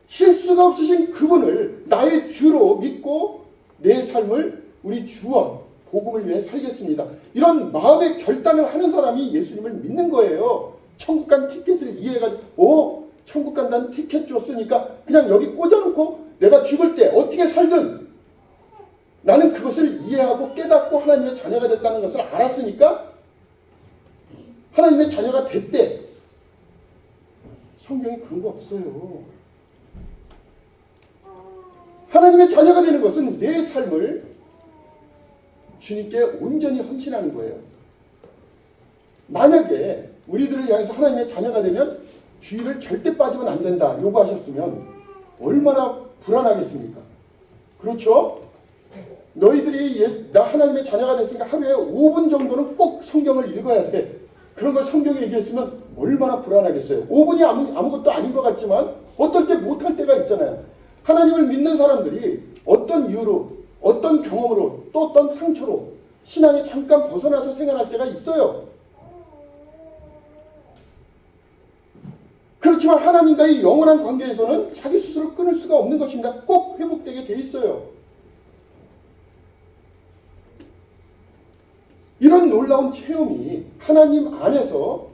실수가 없으신 그분을 나의 주로 믿고 내 삶을 우리 주와 복음을 위해 살겠습니다. 이런 마음의 결단을 하는 사람이 예수님을 믿는 거예요. 천국 간 티켓을 이해해가지고 천국 간다는 티켓 줬으니까 그냥 여기 꽂아놓고 내가 죽을 때 어떻게 살든 나는 그것을 이해하고 깨닫고 하나님의 자녀가 됐다는 것을 알았으니까 하나님의 자녀가 됐대. 성경에 그런 거 없어요. 하나님의 자녀가 되는 것은 내 삶을 주님께 온전히 헌신하는 거예요. 만약에 우리들을 향해서 하나님의 자녀가 되면 주의를 절대 빠지면 안 된다 요구하셨으면 얼마나 불안하겠습니까? 그렇죠? 너희들이 나 하나님의 자녀가 됐으니까 하루에 5분 정도는 꼭 성경을 읽어야 돼. 그런 걸 성경에 얘기했으면 얼마나 불안하겠어요. 5분이 아무것도 아닌 것 같지만 어떨 때 못할 때가 있잖아요. 하나님을 믿는 사람들이 어떤 이유로, 어떤 경험으로, 또 어떤 상처로 신앙에 잠깐 벗어나서 생활할 때가 있어요. 그렇지만 하나님과의 영원한 관계에서는 자기 스스로 끊을 수가 없는 것입니다. 꼭 회복되게 돼 있어요. 이런 놀라운 체험이 하나님 안에서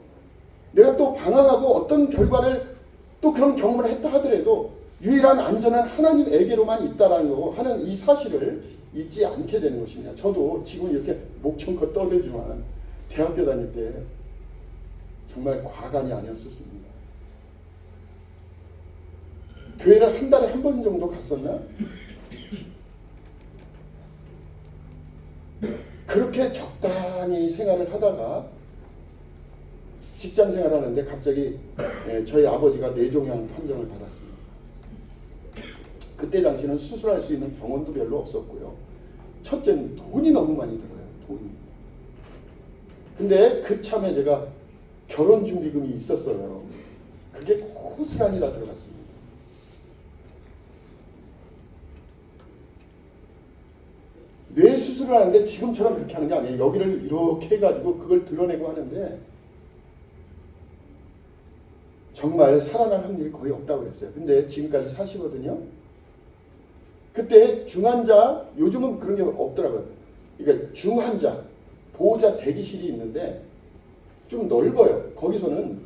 내가 또 방황하고 어떤 결과를 또 그런 경험을 했다 하더라도 유일한 안전은 하나님에게로만 있다라는 거 하는 이 사실을 잊지 않게 되는 것입니다. 저도 지금 이렇게 목청껏 떠들지만 대학교 다닐 때 정말 과간이 아니었습니다. 교회를 한 달에 한 번 정도 갔었나? 그렇게 적당히 생활을 하다가 직장 생활하는데 갑자기 저희 아버지가 뇌종양 판정을 받았습니다. 그때 당시는 수술할 수 있는 병원도 별로 없었고요. 첫째는 돈이 너무 많이 들어요. 돈이. 근데 그 참에 제가 결혼 준비금이 있었어요. 그게 고스란히 다 들어갔습니다. 뇌 수술을 하는데 지금처럼 그렇게 하는 게 아니에요. 여기를 이렇게 해가지고 그걸 드러내고 하는데 정말 살아날 확률이 거의 없다고 그랬어요. 근데 지금까지 사시거든요. 그때 중환자, 요즘은 그런 게 없더라고요. 그러니까 중환자, 보호자 대기실이 있는데 좀 넓어요. 거기서는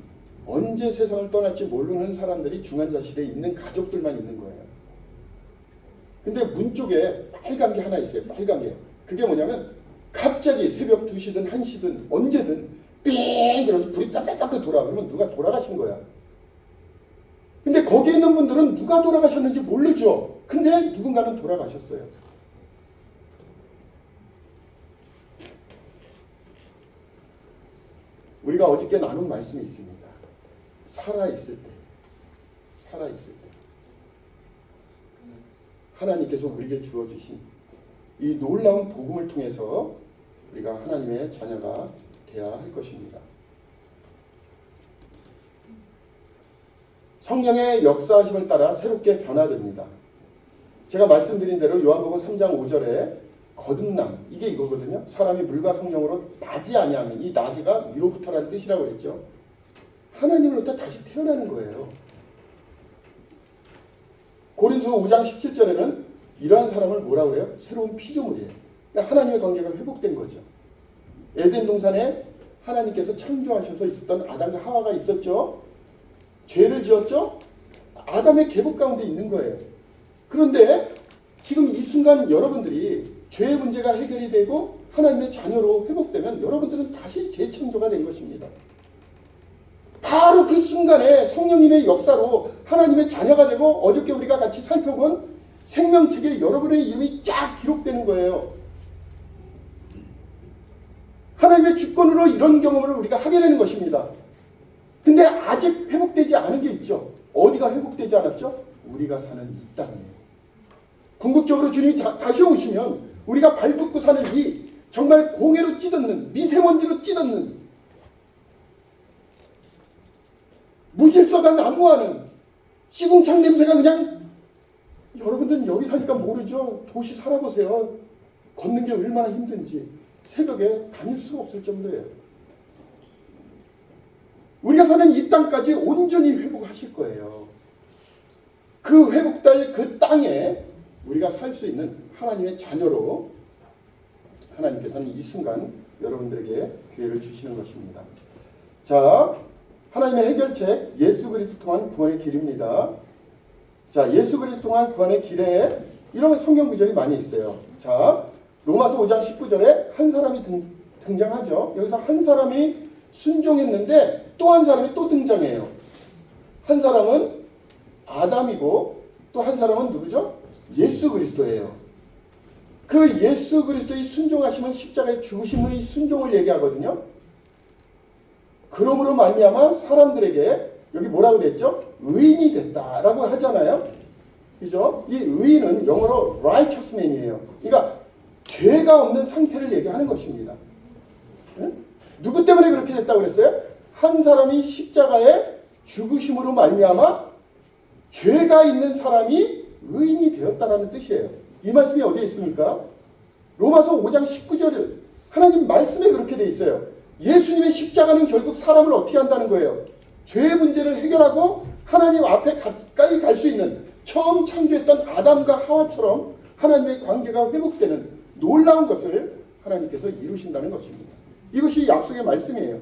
언제 세상을 떠날지 모르는 사람들이 중환자실에 있는 가족들만 있는 거예요. 근데 문 쪽에 빨간 게 하나 있어요. 빨간 게. 그게 뭐냐면 갑자기 새벽 2시든 1시든 언제든 삥! 그러면서 불이 빡빡빡 돌아. 그러면 누가 돌아가신 거야. 근데 거기 있는 분들은 누가 돌아가셨는지 모르죠. 근데 누군가는 돌아가셨어요. 우리가 어저께 나눈 말씀이 있습니다. 살아있을 때. 하나님께서 우리에게 주어주신 이 놀라운 복음을 통해서 우리가 하나님의 자녀가 되어야 할 것입니다. 성령의 역사하심을 따라 새롭게 변화됩니다. 제가 말씀드린 대로 요한복음 3장 5절에 거듭남, 이게 이거거든요. 사람이 물과 성령으로 나지 아니하면, 이 나지가 위로부터라는 뜻이라고 그랬죠. 하나님으로부터 다시 태어나는 거예요. 고린도서 5장 17절에는 이러한 사람을 뭐라고 그래요? 새로운 피조물이에요. 그러니까 하나님의 관계가 회복된 거죠. 에덴 동산에 하나님께서 창조하셔서 있었던 아담과 하와가 있었죠. 죄를 지었죠. 아담의 계복 가운데 있는 거예요. 그런데 지금 이 순간 여러분들이 죄의 문제가 해결이 되고 하나님의 자녀로 회복되면 여러분들은 다시 재창조가 된 것입니다. 바로 그 순간에 성령님의 역사로 하나님의 자녀가 되고 어저께 우리가 같이 살펴본 생명책에 여러분의 이름이 쫙 기록되는 거예요. 하나님의 주권으로 이런 경험을 우리가 하게 되는 것입니다. 근데 아직 회복되지 않은 게 있죠. 어디가 회복되지 않았죠? 우리가 사는 이 땅이에요. 궁극적으로 주님이 다시 오시면 우리가 발붙고 사는 이 정말 공해로 찌듣는, 미세먼지로 찌듣는, 무질서가 난무하는 시궁창 냄새가 그냥, 여러분들은 여기 사니까 모르죠. 도시 살아보세요. 걷는 게 얼마나 힘든지. 새벽에 다닐 수가 없을 정도예요. 우리가 사는 이 땅까지 온전히 회복하실 거예요. 그 회복될 그 땅에 우리가 살 수 있는 하나님의 자녀로 하나님께서는 이 순간 여러분들에게 기회를 주시는 것입니다. 자, 하나님의 해결책 예수 그리스도 통한 구원의 길입니다. 자, 예수 그리스도 통한 구원의 길에 이런 성경 구절이 많이 있어요. 자, 로마서 5장 19절에 한 사람이 등장하죠. 여기서 한 사람이 순종했는데 또 한 사람이 또 등장해요. 한 사람은 아담이고 또 한 사람은 누구죠? 예수 그리스도예요. 그 예수 그리스도의 순종하심은 십자가의 죽으심의 순종을 얘기하거든요. 그러므로 말미암아 사람들에게 여기 뭐라고 됐죠? 의인이 됐다라고 하잖아요. 그죠? 이 의인은 영어로 righteous man이에요. 그러니까 죄가 없는 상태를 얘기하는 것입니다. 네? 누구 때문에 그렇게 됐다고 그랬어요? 한 사람이 십자가에 죽으심으로 말미암아 죄가 있는 사람이 의인이 되었다라는 뜻이에요. 이 말씀이 어디에 있습니까? 로마서 5장 19절 하나님 말씀에 그렇게 돼 있어요. 예수님의 십자가는 결국 사람을 어떻게 한다는 거예요? 죄의 문제를 해결하고 하나님 앞에 가까이 갈 수 있는 처음 창조했던 아담과 하와처럼 하나님의 관계가 회복되는 놀라운 것을 하나님께서 이루신다는 것입니다. 이것이 약속의 말씀이에요.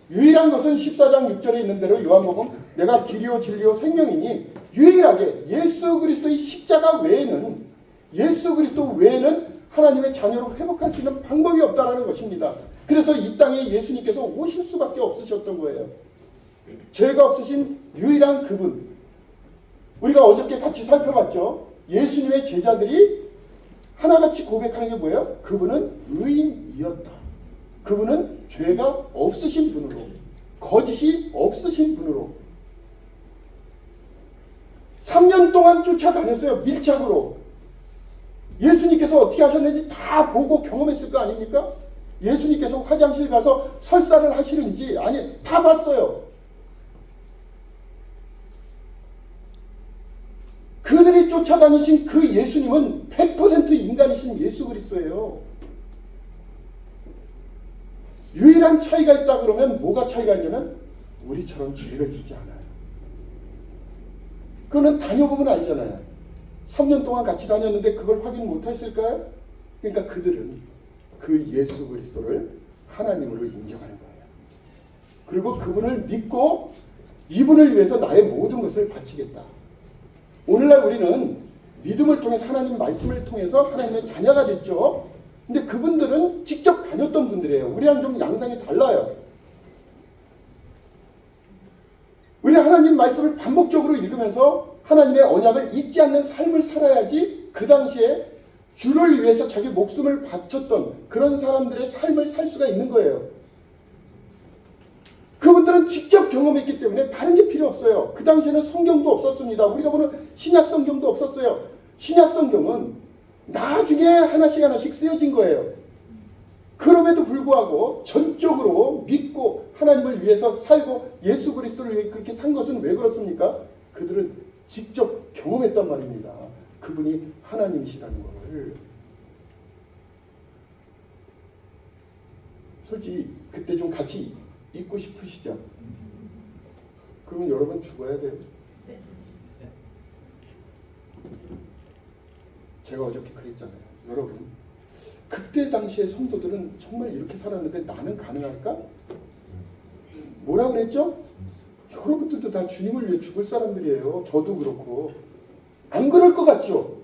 유일한 것은 14장 6절에 있는 대로 요한복음 내가 길이요 진리요 생명이니 유일하게 예수 그리스도의 십자가 외에는 예수 그리스도 외에는 하나님의 자녀로 회복할 수 있는 방법이 없다라는 것입니다. 그래서 이 땅에 예수님께서 오실 수밖에 없으셨던 거예요. 죄가 없으신 유일한 그분. 우리가 어저께 같이 살펴봤죠. 예수님의 제자들이 하나같이 고백하는 게 뭐예요? 그분은 의인이었다. 그분은 죄가 없으신 분으로, 거짓이 없으신 분으로 3년 동안 쫓아다녔어요. 밀착으로. 예수님께서 어떻게 하셨는지 다 보고 경험했을 거 아닙니까? 예수님께서 화장실 가서 설사를 하시는지 아니 다 봤어요. 그들이 쫓아다니신 그 예수님은 100% 인간이신 예수 그리스도예요. 유일한 차이가 있다 그러면 뭐가 차이가 있냐면 우리처럼 죄를 짓지 않아요. 그거는 다녀보면 알잖아요. 3년 동안 같이 다녔는데 그걸 확인 못했을까요? 그러니까 그들은 그 예수 그리스도를 하나님으로 인정하는 거예요. 그리고 그분을 믿고 이분을 위해서 나의 모든 것을 바치겠다. 오늘날 우리는 믿음을 통해서 하나님 말씀을 통해서 하나님의 자녀가 됐죠. 근데 그분들은 직접 다녔던 분들이에요. 우리랑 좀 양상이 달라요. 우리는 하나님 말씀을 반복적으로 읽으면서 하나님의 언약을 잊지 않는 삶을 살아야지 그 당시에 주를 위해서 자기 목숨을 바쳤던 그런 사람들의 삶을 살 수가 있는 거예요. 그분들은 직접 경험했기 때문에 다른 게 필요 없어요. 그 당시에는 성경도 없었습니다. 우리가 보는 신약 성경도 없었어요. 신약 성경은 나중에 하나씩 쓰여진 거예요. 그럼에도 불구하고 전적으로 믿고 하나님을 위해서 살고 예수 그리스도를 위해 그렇게 산 것은 왜 그렇습니까? 그들은 직접 경험했단 말입니다. 그분이 하나님이시라는 것을. 솔직히 그때 좀 같이 있고 싶으시죠? 그러면 여러분 죽어야 돼요. 제가 어저께 그랬잖아요. 여러분 그때 당시의 성도들은 정말 이렇게 살았는데 나는 가능할까? 뭐라고 그랬죠? 여러분들도 다 주님을 위해 죽을 사람들이에요. 저도 그렇고. 안 그럴 것 같죠?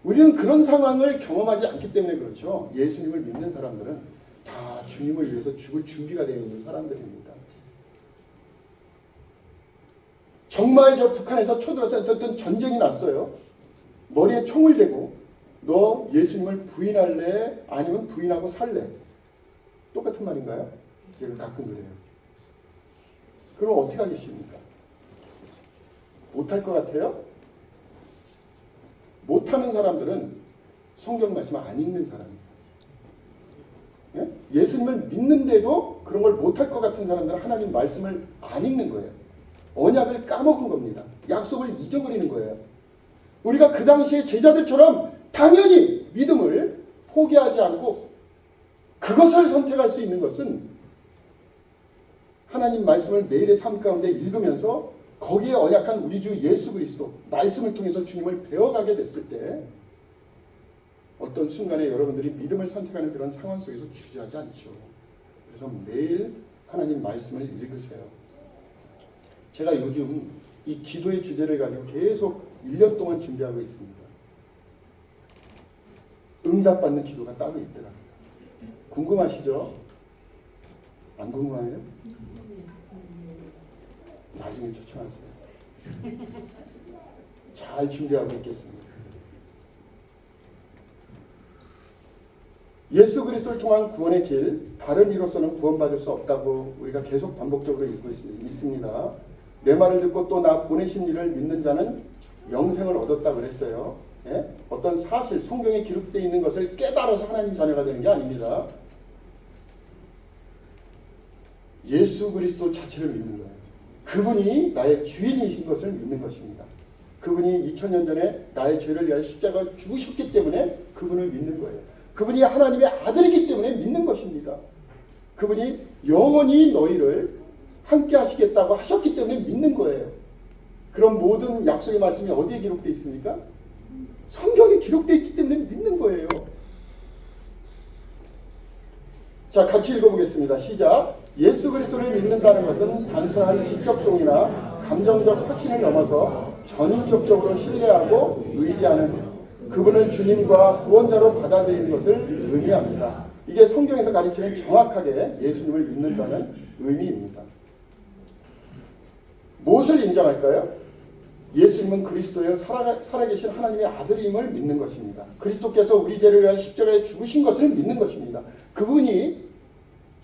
우리는 그런 상황을 경험하지 않기 때문에 그렇죠. 예수님을 믿는 사람들은 다 주님을 위해서 죽을 준비가 되어 있는 사람들입니다. 정말 저 북한에서 쳐들어졌던 전쟁이 났어요. 머리에 총을 대고 너 예수님을 부인할래? 아니면 부인하고 살래? 똑같은 말인가요? 제가 가끔 그래요. 그럼 어떻게 하겠습니까? 못할 것 같아요? 못하는 사람들은 성경 말씀을 안 읽는 사람이에요. 예? 예수님을 믿는데도 그런 걸 못할 것 같은 사람들은 하나님 말씀을 안 읽는 거예요. 언약을 까먹은 겁니다. 약속을 잊어버리는 거예요. 우리가 그 당시에 제자들처럼 당연히 믿음을 포기하지 않고 그것을 선택할 수 있는 것은 하나님 말씀을 매일의 삶 가운데 읽으면서 거기에 언약한 우리 주 예수 그리스도 말씀을 통해서 주님을 배워가게 됐을 때 어떤 순간에 여러분들이 믿음을 선택하는 그런 상황 속에서 주저하지 않죠. 그래서 매일 하나님 말씀을 읽으세요. 제가 요즘 이 기도의 주제를 가지고 계속 1년 동안 준비하고 있습니다. 응답받는 기도가 따로 있더라고요. 궁금하시죠? 안 궁금해요? 나중에 초청하세요. 잘 준비하고 있겠습니다. 예수 그리스도를 통한 구원의 길, 다른 이로서는 구원받을 수 없다고 우리가 계속 반복적으로 읽고 있습니다. 내 말을 듣고 또 나 보내신 이를 믿는 자는 영생을 얻었다 그랬어요. 예? 어떤 사실, 성경에 기록되어 있는 것을 깨달아서 하나님 자녀가 되는 게 아닙니다. 예수 그리스도 자체를 믿는 거예요. 그분이 나의 주인이신 것을 믿는 것입니다. 그분이 2000년 전에 나의 죄를 위하여 십자가에 죽으셨기 때문에 그분을 믿는 거예요. 그분이 하나님의 아들이기 때문에 믿는 것입니다. 그분이 영원히 너희를 함께 하시겠다고 하셨기 때문에 믿는 거예요. 그런 모든 약속의 말씀이 어디에 기록되어 있습니까? 성경에 기록되어 있기 때문에 믿는 거예요. 자, 같이 읽어보겠습니다. 시작. 예수 그리스도를 믿는다는 것은 단순한 지적종이나 감정적 확신을 넘어서 전인격적으로 신뢰하고 의지하는 그분을 주님과 구원자로 받아들이는 것을 의미합니다. 이게 성경에서 가르치는 정확하게 예수님을 믿는다는 의미입니다. 무엇을 인정할까요? 예수님은 그리스도여 살아계신 하나님의 아들임을 믿는 것입니다. 그리스도께서 우리 죄를 위하여 십자가에 죽으신 것을 믿는 것입니다. 그분이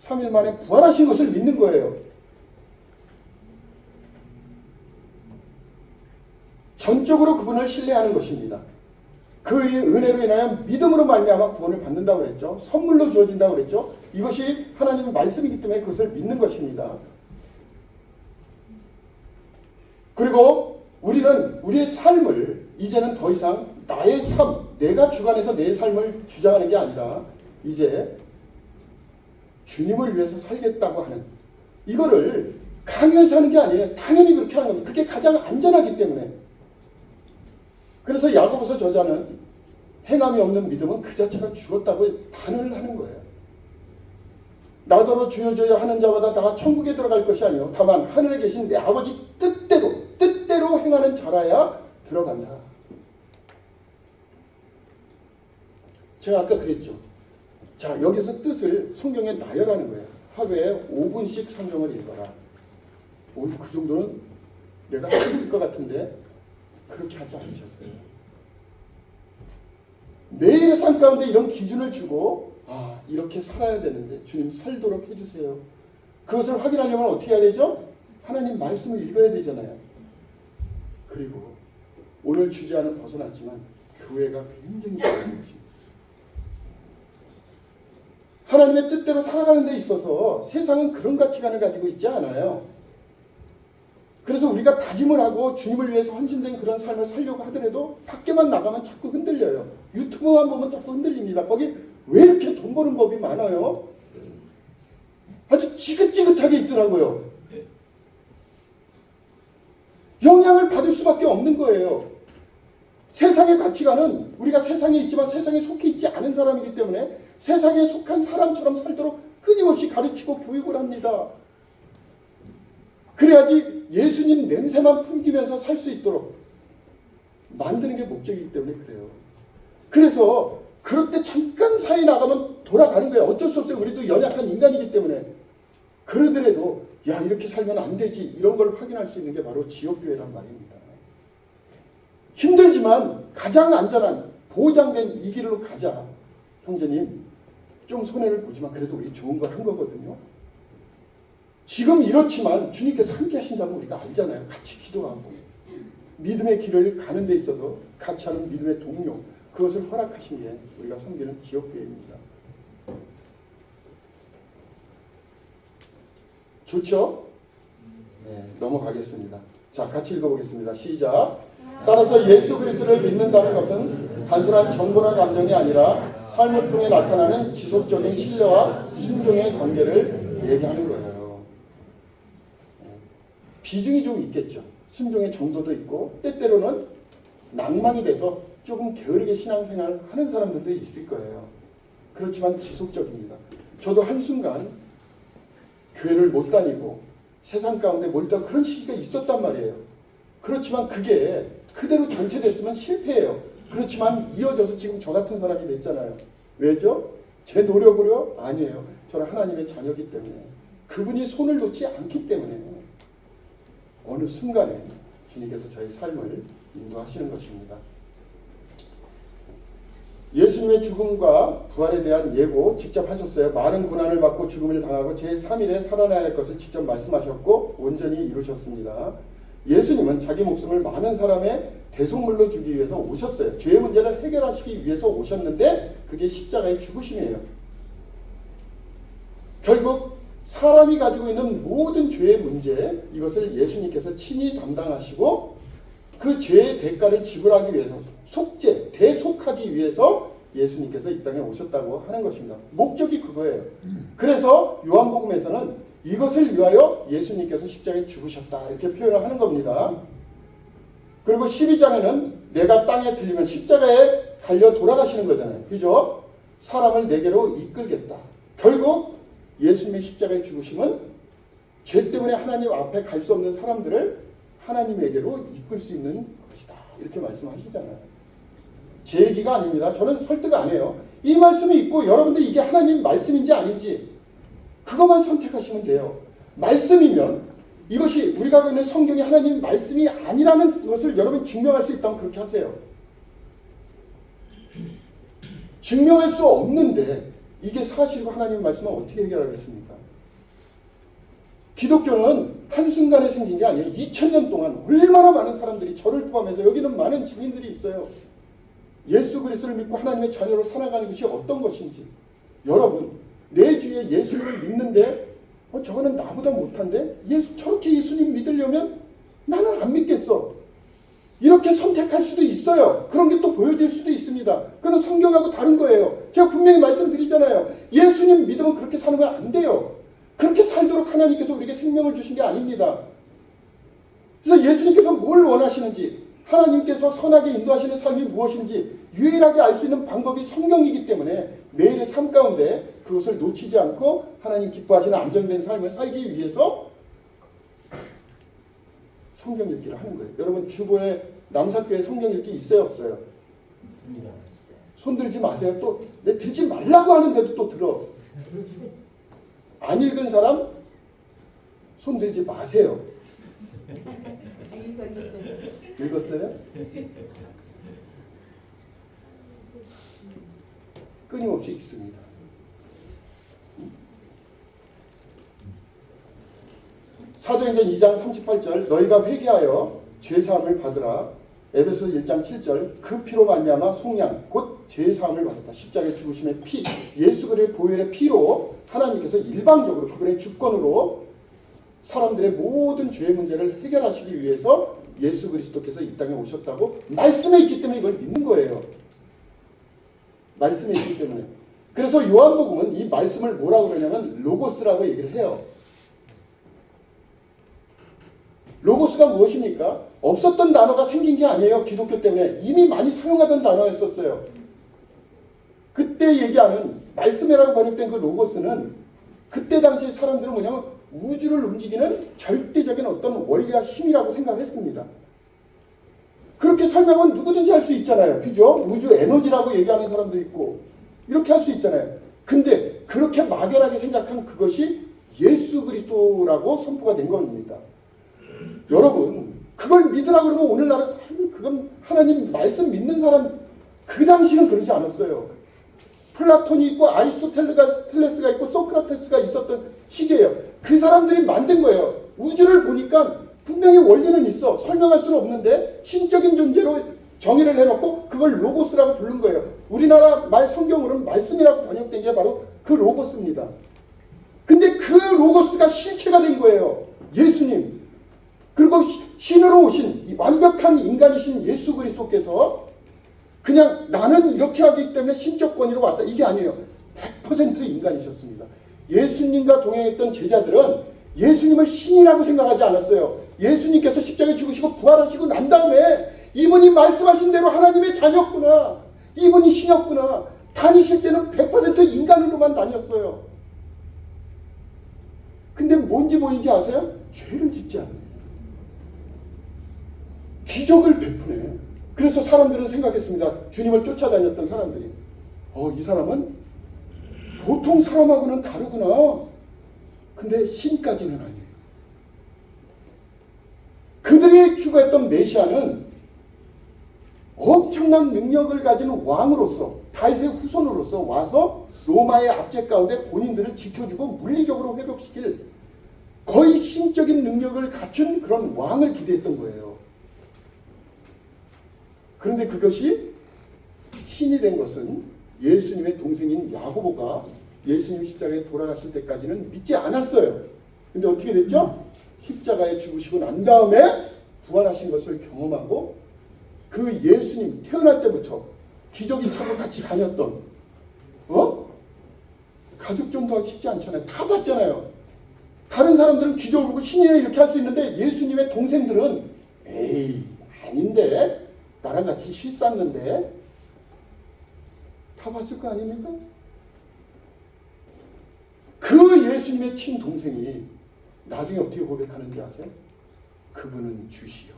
3일 만에 부활하신 것을 믿는 거예요. 전적으로 그분을 신뢰하는 것입니다. 그의 은혜로 인하여 믿음으로 말미암아 구원을 받는다고 그랬죠. 선물로 주어진다고 그랬죠. 이것이 하나님의 말씀이기 때문에 그것을 믿는 것입니다. 그리고 우리는 우리의 삶을 이제는 더 이상 나의 삶, 내가 주관해서 내 삶을 주장하는 게 아니라 이제 주님을 위해서 살겠다고 하는 이거를 강요해서 하는 게 아니에요. 당연히 그렇게 하는 겁니다. 그게 가장 안전하기 때문에. 그래서 야고보서 저자는 행함이 없는 믿음은 그 자체가 죽었다고 단언을 하는 거예요. 나더러 주여 주여 하는 자마다 다 천국에 들어갈 것이 아니요 다만 하늘에 계신 내 아버지 뜻대로 행하는 자라야 들어간다. 제가 아까 그랬죠. 자, 여기서 뜻을 성경에 나열하는 거예요. 하루에 5분씩 성경을 읽어라. 그 정도는 내가 할 수 있을 것 같은데 그렇게 하지 않으셨어요. 매일의 삶 가운데 이런 기준을 주고 이렇게 살아야 되는데 주님 살도록 해주세요. 그것을 확인하려면 어떻게 해야 되죠? 하나님 말씀을 읽어야 되잖아요. 그리고 오늘 주제와는 벗어났지만 교회가 굉장히 중요한 것입니다. 하나님의 뜻대로 살아가는 데 있어서 세상은 그런 가치관을 가지고 있지 않아요. 그래서 우리가 다짐을 하고 주님을 위해서 헌신된 그런 삶을 살려고 하더라도 밖에만 나가면 자꾸 흔들려요. 유튜브만 보면 자꾸 흔들립니다. 거기 왜 이렇게 돈 버는 법이 많아요? 아주 지긋지긋하게 있더라고요. 영향을 받을 수밖에 없는 거예요. 세상의 가치관은 우리가 세상에 있지만 세상에 속해 있지 않은 사람이기 때문에 세상에 속한 사람처럼 살도록 끊임없이 가르치고 교육을 합니다. 그래야지 예수님 냄새만 풍기면서 살 수 있도록 만드는 게 목적이기 때문에 그래요. 그래서 그럴 때 잠깐 사이 나가면 돌아가는 거예요. 어쩔 수 없어요. 우리도 연약한 인간이기 때문에. 그러더라도 야 이렇게 살면 안 되지 이런 걸 확인할 수 있는 게 바로 지역교회란 말입니다. 힘들지만 가장 안전한 보장된 이 길로 가자. 형제님 좀 손해를 보지만 그래도 우리 좋은 걸 한 거거든요. 지금 이렇지만 주님께서 함께 하신다고 우리가 알잖아요. 같이 기도하고 믿음의 길을 가는 데 있어서 같이 하는 믿음의 동료 그것을 허락하신 게 우리가 섬기는 지역교회입니다. 좋죠? 네, 넘어가겠습니다. 자, 같이 읽어보겠습니다. 시작. 따라서 예수 그리스도를 믿는다는 것은 단순한 정보나 감정이 아니라 삶을 통해 나타나는 지속적인 신뢰와 순종의 관계를 얘기하는 거예요. 비중이 좀 있겠죠. 순종의 정도도 있고 때때로는 낭만이 돼서 조금 게으르게 신앙생활 하는 사람들도 있을 거예요. 그렇지만 지속적입니다. 저도 한순간 교회를 못 다니고 세상 가운데 몰두한 그런 시기가 있었단 말이에요. 그렇지만 그게 그대로 전체됐으면 실패해요. 그렇지만 이어져서 지금 저 같은 사람이 됐잖아요. 왜죠? 제 노력으로? 아니에요. 저는 하나님의 자녀이기 때문에, 그분이 손을 놓지 않기 때문에 어느 순간에 주님께서 저희 삶을 인도하시는 것입니다. 예수님의 죽음과 부활에 대한 예고 직접 하셨어요. 많은 고난을 받고 죽음을 당하고 제3일에 살아나야 할 것을 직접 말씀하셨고 온전히 이루셨습니다. 예수님은 자기 목숨을 많은 사람의 대속물로 주기 위해서 오셨어요. 죄의 문제를 해결하시기 위해서 오셨는데 그게 십자가의 죽으심이에요. 결국 사람이 가지고 있는 모든 죄의 문제, 이것을 예수님께서 친히 담당하시고 그 죄의 대가를 지불하기 위해서, 속죄, 대속하기 위해서 예수님께서 이 땅에 오셨다고 하는 것입니다. 목적이 그거예요. 그래서 요한복음에서는 이것을 위하여 예수님께서 십자가에 죽으셨다 이렇게 표현을 하는 겁니다. 그리고 12장에는 내가 땅에 들리면 십자가에 달려 돌아가시는 거잖아요. 그죠? 사람을 내게로 이끌겠다. 결국 예수님의 십자가의 죽으심은 죄 때문에 하나님 앞에 갈 수 없는 사람들을 하나님에게로 이끌 수 있는 것이다. 이렇게 말씀하시잖아요. 제 얘기가 아닙니다. 저는 설득 안 해요. 이 말씀이 있고 여러분들 이게 하나님 말씀인지 아닌지 그것만 선택하시면 돼요. 말씀이면 이것이 우리가 하고 있는 성경이 하나님 말씀이 아니라는 것을 여러분 증명할 수 있다면 그렇게 하세요. 증명할 수 없는데 이게 사실이고 하나님 말씀은 어떻게 해결하겠습니까? 기독교는 한순간에 생긴 게 아니에요. 2000년 동안 얼마나 많은 사람들이 저를 포함해서 여기는 많은 증인들이 있어요. 예수 그리스도를 믿고 하나님의 자녀로 살아가는 것이 어떤 것인지. 여러분, 내 주위에 예수를 믿는데 저거는 나보다 못한데 저렇게 예수님 믿으려면 나는 안 믿겠어. 이렇게 선택할 수도 있어요. 그런 게 또 보여질 수도 있습니다. 그건 성경하고 다른 거예요. 제가 분명히 말씀드리잖아요. 예수님 믿으면 그렇게 사는 건 안 돼요. 그렇게 살도록 하나님께서 우리에게 생명을 주신 게 아닙니다. 그래서 예수님께서 뭘 원하시는지, 하나님께서 선하게 인도하시는 삶이 무엇인지 유일하게 알 수 있는 방법이 성경이기 때문에 매일의 삶 가운데 그것을 놓치지 않고 하나님 기뻐하시는 안정된 삶을 살기 위해서 성경 읽기를 하는 거예요. 여러분 주보에 남사교회 성경 읽기 있어요 없어요? 있습니다. 손 들지 마세요. 또 내 들지 말라고 하는데도 또 들어. 안 읽은 사람 손 들지 마세요. 읽었어요? 끊임없이 읽습니다. 사도행전 2장 38절 너희가 회개하여 죄사함을 받으라. 에베소 1장 7절 그 피로 말미암아 속량 곧 죄사함을 받았다. 십자가의 죽으심의 피, 예수 그리스도의 보혈의 피로 하나님께서 일방적으로 그분의 주권으로 사람들의 모든 죄의 문제를 해결하시기 위해서 예수 그리스도께서 이 땅에 오셨다고 말씀에 있기 때문에 이걸 믿는 거예요. 말씀에 있기 때문에. 그래서 요한복음은 이 말씀을 뭐라고 그러냐면 로고스라고 얘기를 해요. 로고스가 무엇입니까? 없었던 단어가 생긴 게 아니에요. 기독교 때문에 이미 많이 사용하던 단어였었어요. 그때 얘기하는 말씀이라고 번역된 그 로고스는 그때 당시 사람들은 뭐냐면 우주를 움직이는 절대적인 어떤 원리와 힘이라고 생각을 했습니다. 그렇게 설명은 누구든지 할 수 있잖아요. 그죠? 우주 에너지라고 얘기하는 사람도 있고 이렇게 할 수 있잖아요. 근데 그렇게 막연하게 생각한 그것이 예수 그리스도라고 선포가 된 겁니다. 여러분 그걸 믿으라고 그러면 오늘날은 그건 하나님 말씀 믿는 사람 그 당시는 그러지 않았어요. 플라톤이 있고 아리스토텔레스가 있고 소크라테스가 있었던 시기예요. 그 사람들이 만든 거예요. 우주를 보니까 분명히 원리는 있어. 설명할 수는 없는데 신적인 존재로 정의를 해놓고 그걸 로고스라고 부른 거예요. 우리나라 말 성경으로는 말씀이라고 번역된 게 바로 그 로고스입니다. 근데 그 로고스가 실체가 된 거예요. 예수님. 그리고 신으로 오신 이 완벽한 인간이신 예수 그리스도께서 그냥 나는 이렇게 하기 때문에 신적 권위로 왔다. 이게 아니에요. 100% 인간이셨습니다. 예수님과 동행했던 제자들은 예수님을 신이라고 생각하지 않았어요. 예수님께서 십자가에 죽으시고 부활하시고 난 다음에 이분이 말씀하신 대로 하나님의 자녀구나. 이분이 신였구나. 다니실 때는 100% 인간으로만 다녔어요. 근데 뭔지 보인지 아세요? 죄를 짓지 않네. 기적을 베푸네. 그래서 사람들은 생각했습니다. 주님을 쫓아다녔던 사람들이, 이 사람은 보통 사람하고는 다르구나. 근데 신까지는 아니에요. 그들이 추구했던 메시아는 엄청난 능력을 가진 왕으로서, 다윗의 후손으로서 와서 로마의 압제 가운데 본인들을 지켜주고 물리적으로 회복시킬 거의 신적인 능력을 갖춘 그런 왕을 기대했던 거예요. 그런데 그것이 신이 된 것은 예수님의 동생인 야고보가 예수님 십자가에 돌아가실 때까지는 믿지 않았어요. 근데 어떻게 됐죠? 십자가에 죽으시고 난 다음에 부활하신 것을 경험하고, 그 예수님 태어날 때부터 기저귀 차고 같이 다녔던 가족 전도하기 쉽지 않잖아요. 다 봤잖아요. 다른 사람들은 기적을 보고 신이네 이렇게 할 수 있는데, 예수님의 동생들은 에이 아닌데, 나랑 같이 실 쌌는데, 다 봤을 거 아닙니까? 그 예수님의 친동생이 나중에 어떻게 고백하는지 아세요? 그분은 주시오.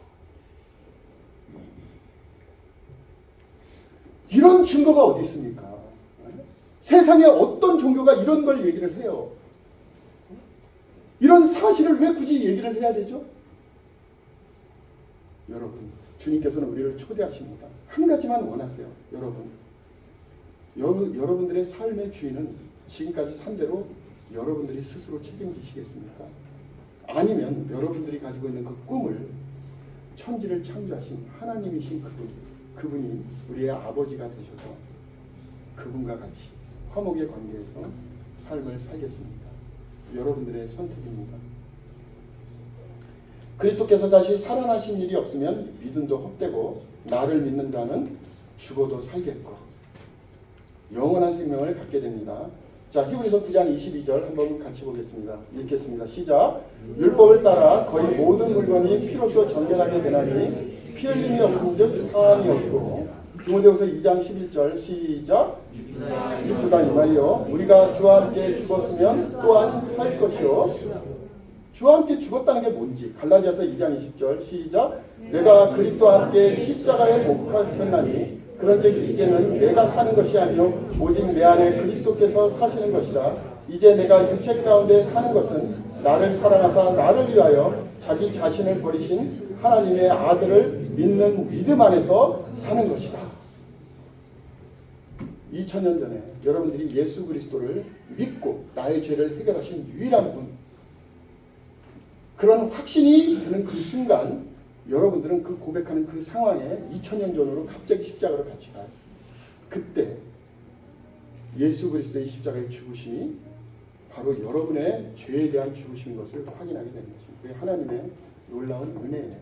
이런 증거가 어디 있습니까? 세상에 어떤 종교가 이런 걸 얘기를 해요? 이런 사실을 왜 굳이 얘기를 해야 되죠? 여러분, 주님께서는 우리를 초대하십니다. 한 가지만 원하세요. 여러분들의 삶의 주인은 지금까지 산 대로 여러분들이 스스로 책임지시겠습니까? 아니면 여러분들이 가지고 있는 그 꿈을 천지를 창조하신 하나님이신 그분이 우리의 아버지가 되셔서 그분과 같이 화목의 관계에서 삶을 살겠습니까? 여러분들의 선택입니다. 그리스도께서 다시 살아나신 일이 없으면 믿음도 헛되고, 나를 믿는 자는 죽어도 살겠고 영원한 생명을 갖게 됩니다. 자, 히브리서 9장 22절 한번 같이 보겠습니다. 읽겠습니다. 시작. 율법을 따라 거의 모든 물건이 피로써 정결하게 되나니 피 흘림이 없음즉 사함이 없고. 디모데후서 2장 11절 시작. 이쁘다 이 말이요, 우리가 주와 함께 죽었으면 또한 살 것이요. 주와 함께 죽었다는 게 뭔지 갈라디아서 2장 20절 시작. 내가 그리스도와 함께 십자가에 못 박혔나니 그런즉 이제는 내가 사는 것이 아니요 오직 내 안에 그리스도께서 사시는 것이라. 이제 내가 육체 가운데 사는 것은 나를 사랑하사 나를 위하여 자기 자신을 버리신 하나님의 아들을 믿는 믿음 안에서 사는 것이다. 2000년 전에 여러분들이 예수 그리스도를 믿고 나의 죄를 해결하신 유일한 분, 그런 확신이 드는 그 순간 여러분들은 그 고백하는 그 상황에 2000년 전으로 갑자기 십자가로 같이 가요. 그때 예수 그리스도의 십자가의 죽으심이 바로 여러분의 죄에 대한 죽으심인 것을 확인하게 되는 것입니다. 그게 하나님의 놀라운 은혜예요.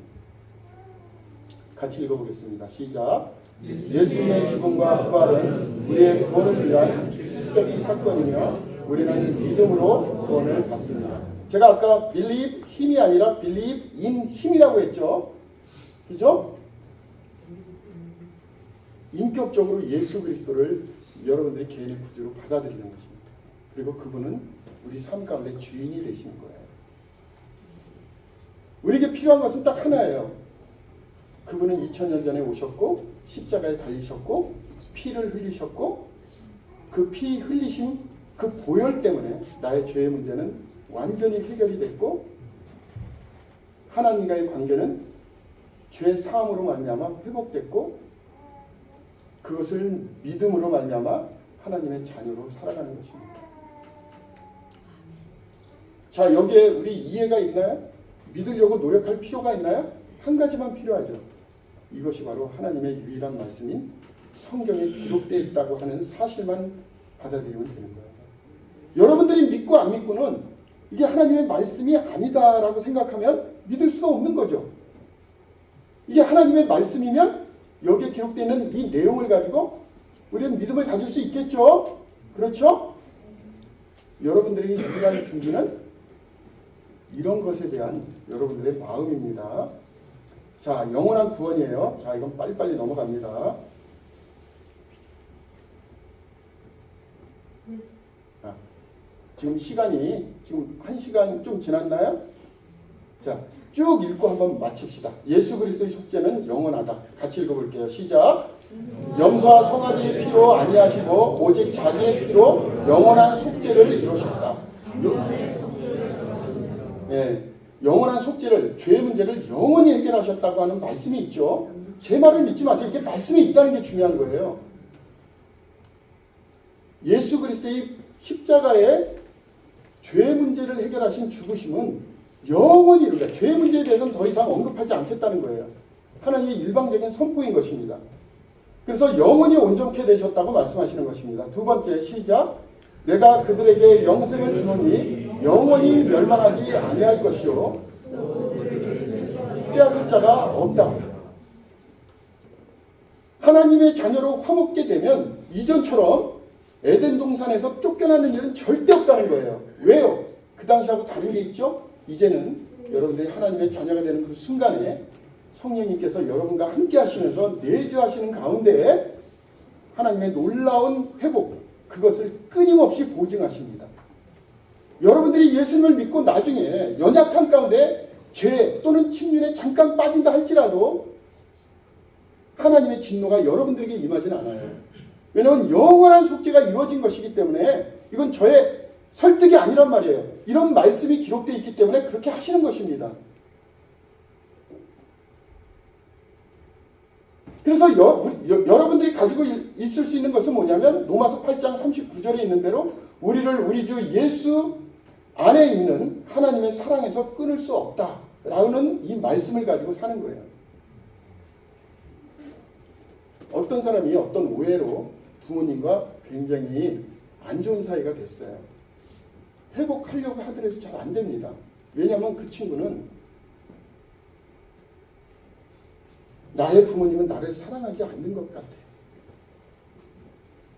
같이 읽어보겠습니다. 시작. 예수님의 죽음과 부활은 우리의 구원을 위한 필수적인 사건이며 우리는 믿음으로 구원을 받습니다. 제가 아까 believe 힘이 아니라 believe in 힘이라고 했죠. 그죠? 인격적으로 예수 그리스도를 여러분들이 개인의 구주로 받아들이는 것입니다. 그리고 그분은 우리 삶 가운데 주인이 되시는 거예요. 우리에게 필요한 것은 딱 하나예요. 그분은 2000년 전에 오셨고 십자가에 달리셨고 피를 흘리셨고, 그 피 흘리신 그 보혈 때문에 나의 죄의 문제는 완전히 해결이 됐고, 하나님과의 관계는 죄 사함으로 말미암아 회복됐고, 그것을 믿음으로 말미암아 하나님의 자녀로 살아가는 것입니다. 자, 여기에 우리 이해가 있나요? 믿으려고 노력할 필요가 있나요? 한 가지만 필요하죠. 이것이 바로 하나님의 유일한 말씀인 성경에 기록되어 있다고 하는 사실만 받아들이면 되는 거예요. 여러분들이 믿고 안 믿고는 이게 하나님의 말씀이 아니다라고 생각하면 믿을 수가 없는 거죠. 이게 하나님의 말씀이면 여기에 기록되어 있는 이 내용을 가지고 우리는 믿음을 가질 수 있겠죠? 그렇죠? 여러분들에게 유일한 준비는 이런 것에 대한 여러분들의 마음입니다. 자, 영원한 구원이에요. 자, 이건 빨리빨리 넘어갑니다. 지금 시간이 지금 1시간 좀 지났나요? 자, 쭉 읽고 한번 마칩시다. 예수 그리스도의 속죄는 영원하다. 같이 읽어볼게요. 시작. 염소와 송아지의 피로 아니하시고 오직 자기의 피로 영원한 속죄를 이루셨다. 예, 영원한 속죄를, 죄의 문제를 영원히 해결하셨다고 하는 말씀이 있죠. 제 말을 믿지 마세요. 이게 말씀이 있다는 게 중요한 거예요. 예수 그리스도의 십자가의 죄의 문제를 해결하신 죽으심은 영원히 이루다. 죄의 문제에 대해서는 더 이상 언급하지 않겠다는 거예요. 하나님의 일방적인 선포인 것입니다. 그래서 영원히 온전케 되셨다고 말씀하시는 것입니다. 두 번째, 시작. 내가 그들에게 영생을 주노니 영원히 멸망하지 아니할 것이요 빼앗을 자가 없다. 하나님의 자녀로 화목게 되면 이전처럼 에덴 동산에서 쫓겨나는 일은 절대 없다는 거예요. 왜요? 그 당시하고 다른 게 있죠? 이제는 여러분들이 하나님의 자녀가 되는 그 순간에 성령님께서 여러분과 함께 하시면서 내주하시는 가운데 하나님의 놀라운 회복, 그것을 끊임없이 보증하십니다. 여러분들이 예수님을 믿고 나중에 연약한 가운데 죄 또는 침륜에 잠깐 빠진다 할지라도 하나님의 진노가 여러분들에게 임하지는 않아요. 왜냐하면 영원한 속죄가 이루어진 것이기 때문에 이건 저의 설득이 아니란 말이에요. 이런 말씀이 기록되어 있기 때문에 그렇게 하시는 것입니다. 그래서 여러분들이 가지고 있을 수 있는 것은 뭐냐면 로마서 8장 39절에 있는 대로 우리를 우리 주 예수 안에 있는 하나님의 사랑에서 끊을 수 없다라는 이 말씀을 가지고 사는 거예요. 어떤 사람이 어떤 오해로 부모님과 굉장히 안 좋은 사이가 됐어요. 회복하려고 하더라도 잘 안 됩니다. 왜냐하면 그 친구는 나의 부모님은 나를 사랑하지 않는 것 같아.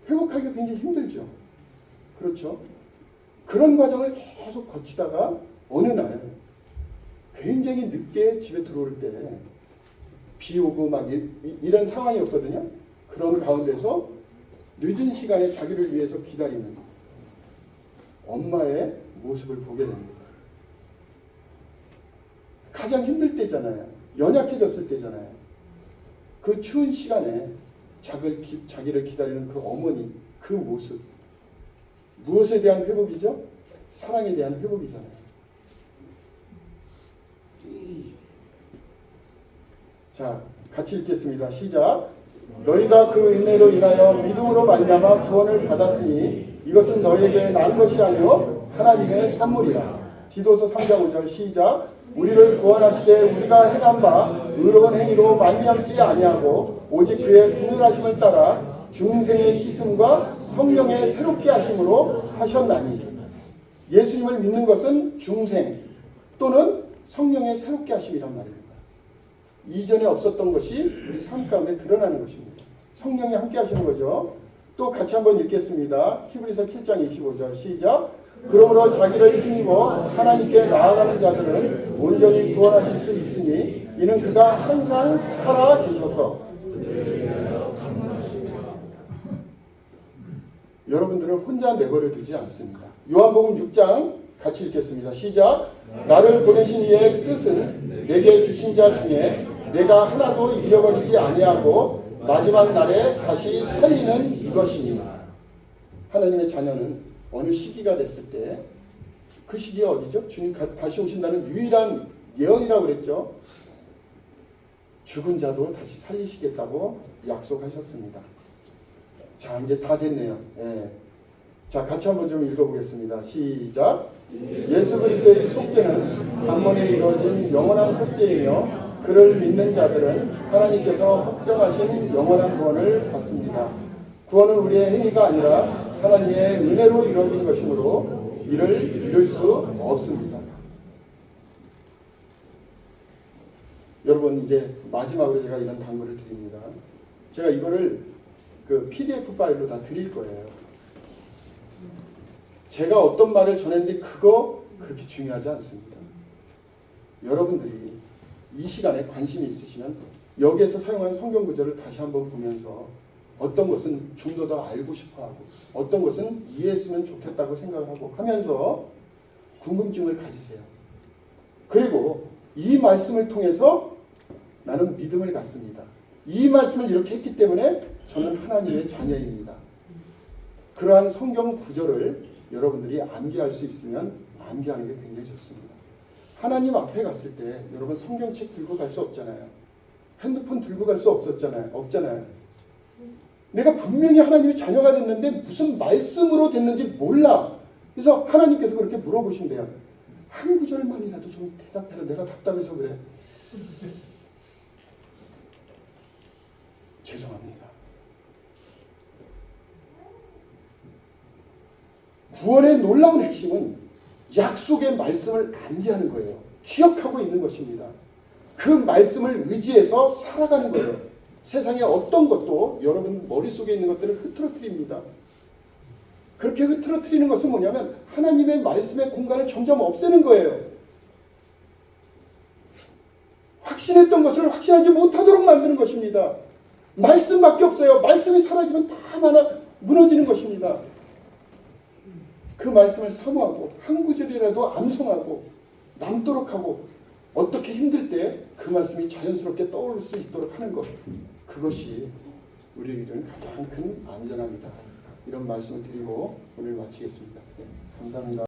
회복하기가 굉장히 힘들죠. 그렇죠? 그런 과정을 계속 거치다가 어느 날 굉장히 늦게 집에 들어올 때 비 오고 막 이런 상황이었거든요. 그런 가운데서 늦은 시간에 자기를 위해서 기다리는 엄마의 모습을 보게 됩니다. 가장 힘들 때잖아요. 연약해졌을 때잖아요. 그 추운 시간에 자기를 기다리는 그 어머니, 그 모습. 무엇에 대한 회복이죠? 사랑에 대한 회복이잖아요. 자, 같이 읽겠습니다. 시작. 너희가 그 은혜로 인하여 믿음으로 말미암아 구원을 받았으니 이것은 너희에게 난 것이 아니요 하나님의 산물이라. 디도서 3장 5절 시작. 우리를 구원하시되 우리가 행한 바 의로운 행위로 말미암지 아니하고 오직 그의 분율하심을 따라 중생의 씻음과 성령의 새롭게 하심으로 하셨나니. 예수님을 믿는 것은 중생 또는 성령의 새롭게 하심이란 말입니다. 이전에 없었던 것이 우리 삶 가운데 드러나는 것입니다. 성령이 함께 하시는 거죠. 또 같이 한번 읽겠습니다. 히브리서 7장 25절 시작. 그러므로 자기를 힘입어 하나님께 나아가는 자들은 온전히 구원하실 수 있으니 이는 그가 항상 살아 계셔서. 여러분들을 혼자 내버려 두지 않습니다. 요한복음 6장 같이 읽겠습니다. 시작. 나를 보내신 이의 뜻은 내게 주신 자 중에 내가 하나도 잃어버리지 아니하고 마지막 날에 다시 살리는 이것이니. 하나님의 자녀는 어느 시기가 됐을 때 그 시기가 어디죠? 주님 다시 오신다는 유일한 예언이라고 그랬죠. 죽은 자도 다시 살리시겠다고 약속하셨습니다. 자, 이제 다 됐네요. 예. 자, 같이 한번 좀 읽어보겠습니다. 시작. 예수 그리스도의 속죄는 단번에 이루어진 영원한 속죄이며 그를 믿는 자들은 하나님께서 확정하신 영원한 구원을 받습니다. 구원은 우리의 행위가 아니라 하나님의 은혜로 이루어진 것이므로 이를 이룰 수 없습니다. 여러분, 이제 마지막으로 제가 이런 당부를 드립니다. 제가 이거를 그 PDF 파일로 다 드릴 거예요. 제가 어떤 말을 전했는데 그거 그렇게 중요하지 않습니다. 여러분들이 이 시간에 관심이 있으시면 여기에서 사용한 성경 구절을 다시 한번 보면서 어떤 것은 좀 더 알고 싶어하고 어떤 것은 이해했으면 좋겠다고 생각을 하고 하면서 궁금증을 가지세요. 그리고 이 말씀을 통해서 나는 믿음을 갖습니다. 이 말씀을 이렇게 했기 때문에 저는 하나님의 자녀입니다. 그러한 성경 구절을 여러분들이 암기할 수 있으면 암기하는 게 굉장히 좋습니다. 하나님 앞에 갔을 때 여러분 성경책 들고 갈 수 없잖아요. 핸드폰 들고 갈 수 없잖아요. 내가 분명히 하나님의 자녀가 됐는데 무슨 말씀으로 됐는지 몰라. 그래서 하나님께서 그렇게 물어보신대요. 한 구절만이라도 좀 대답해라. 내가 답답해서 그래. 죄송합니다. 구원의 놀라운 핵심은 약속의 말씀을 암기하는 거예요. 기억하고 있는 것입니다. 그 말씀을 의지해서 살아가는 거예요. 세상에 어떤 것도 여러분 머릿속에 있는 것들을 흐트러뜨립니다. 그렇게 흐트러뜨리는 것은 뭐냐면 하나님의 말씀의 공간을 점점 없애는 거예요. 확신했던 것을 확신하지 못하도록 만드는 것입니다. 말씀밖에 없어요. 말씀이 사라지면 다 무너지는 것입니다. 그 말씀을 사모하고 한 구절이라도 암송하고 남도록 하고 어떻게 힘들 때 그 말씀이 자연스럽게 떠오를 수 있도록 하는 것, 그것이 우리에게는 가장 큰 안전합니다. 이런 말씀을 드리고 오늘 마치겠습니다. 네, 감사합니다.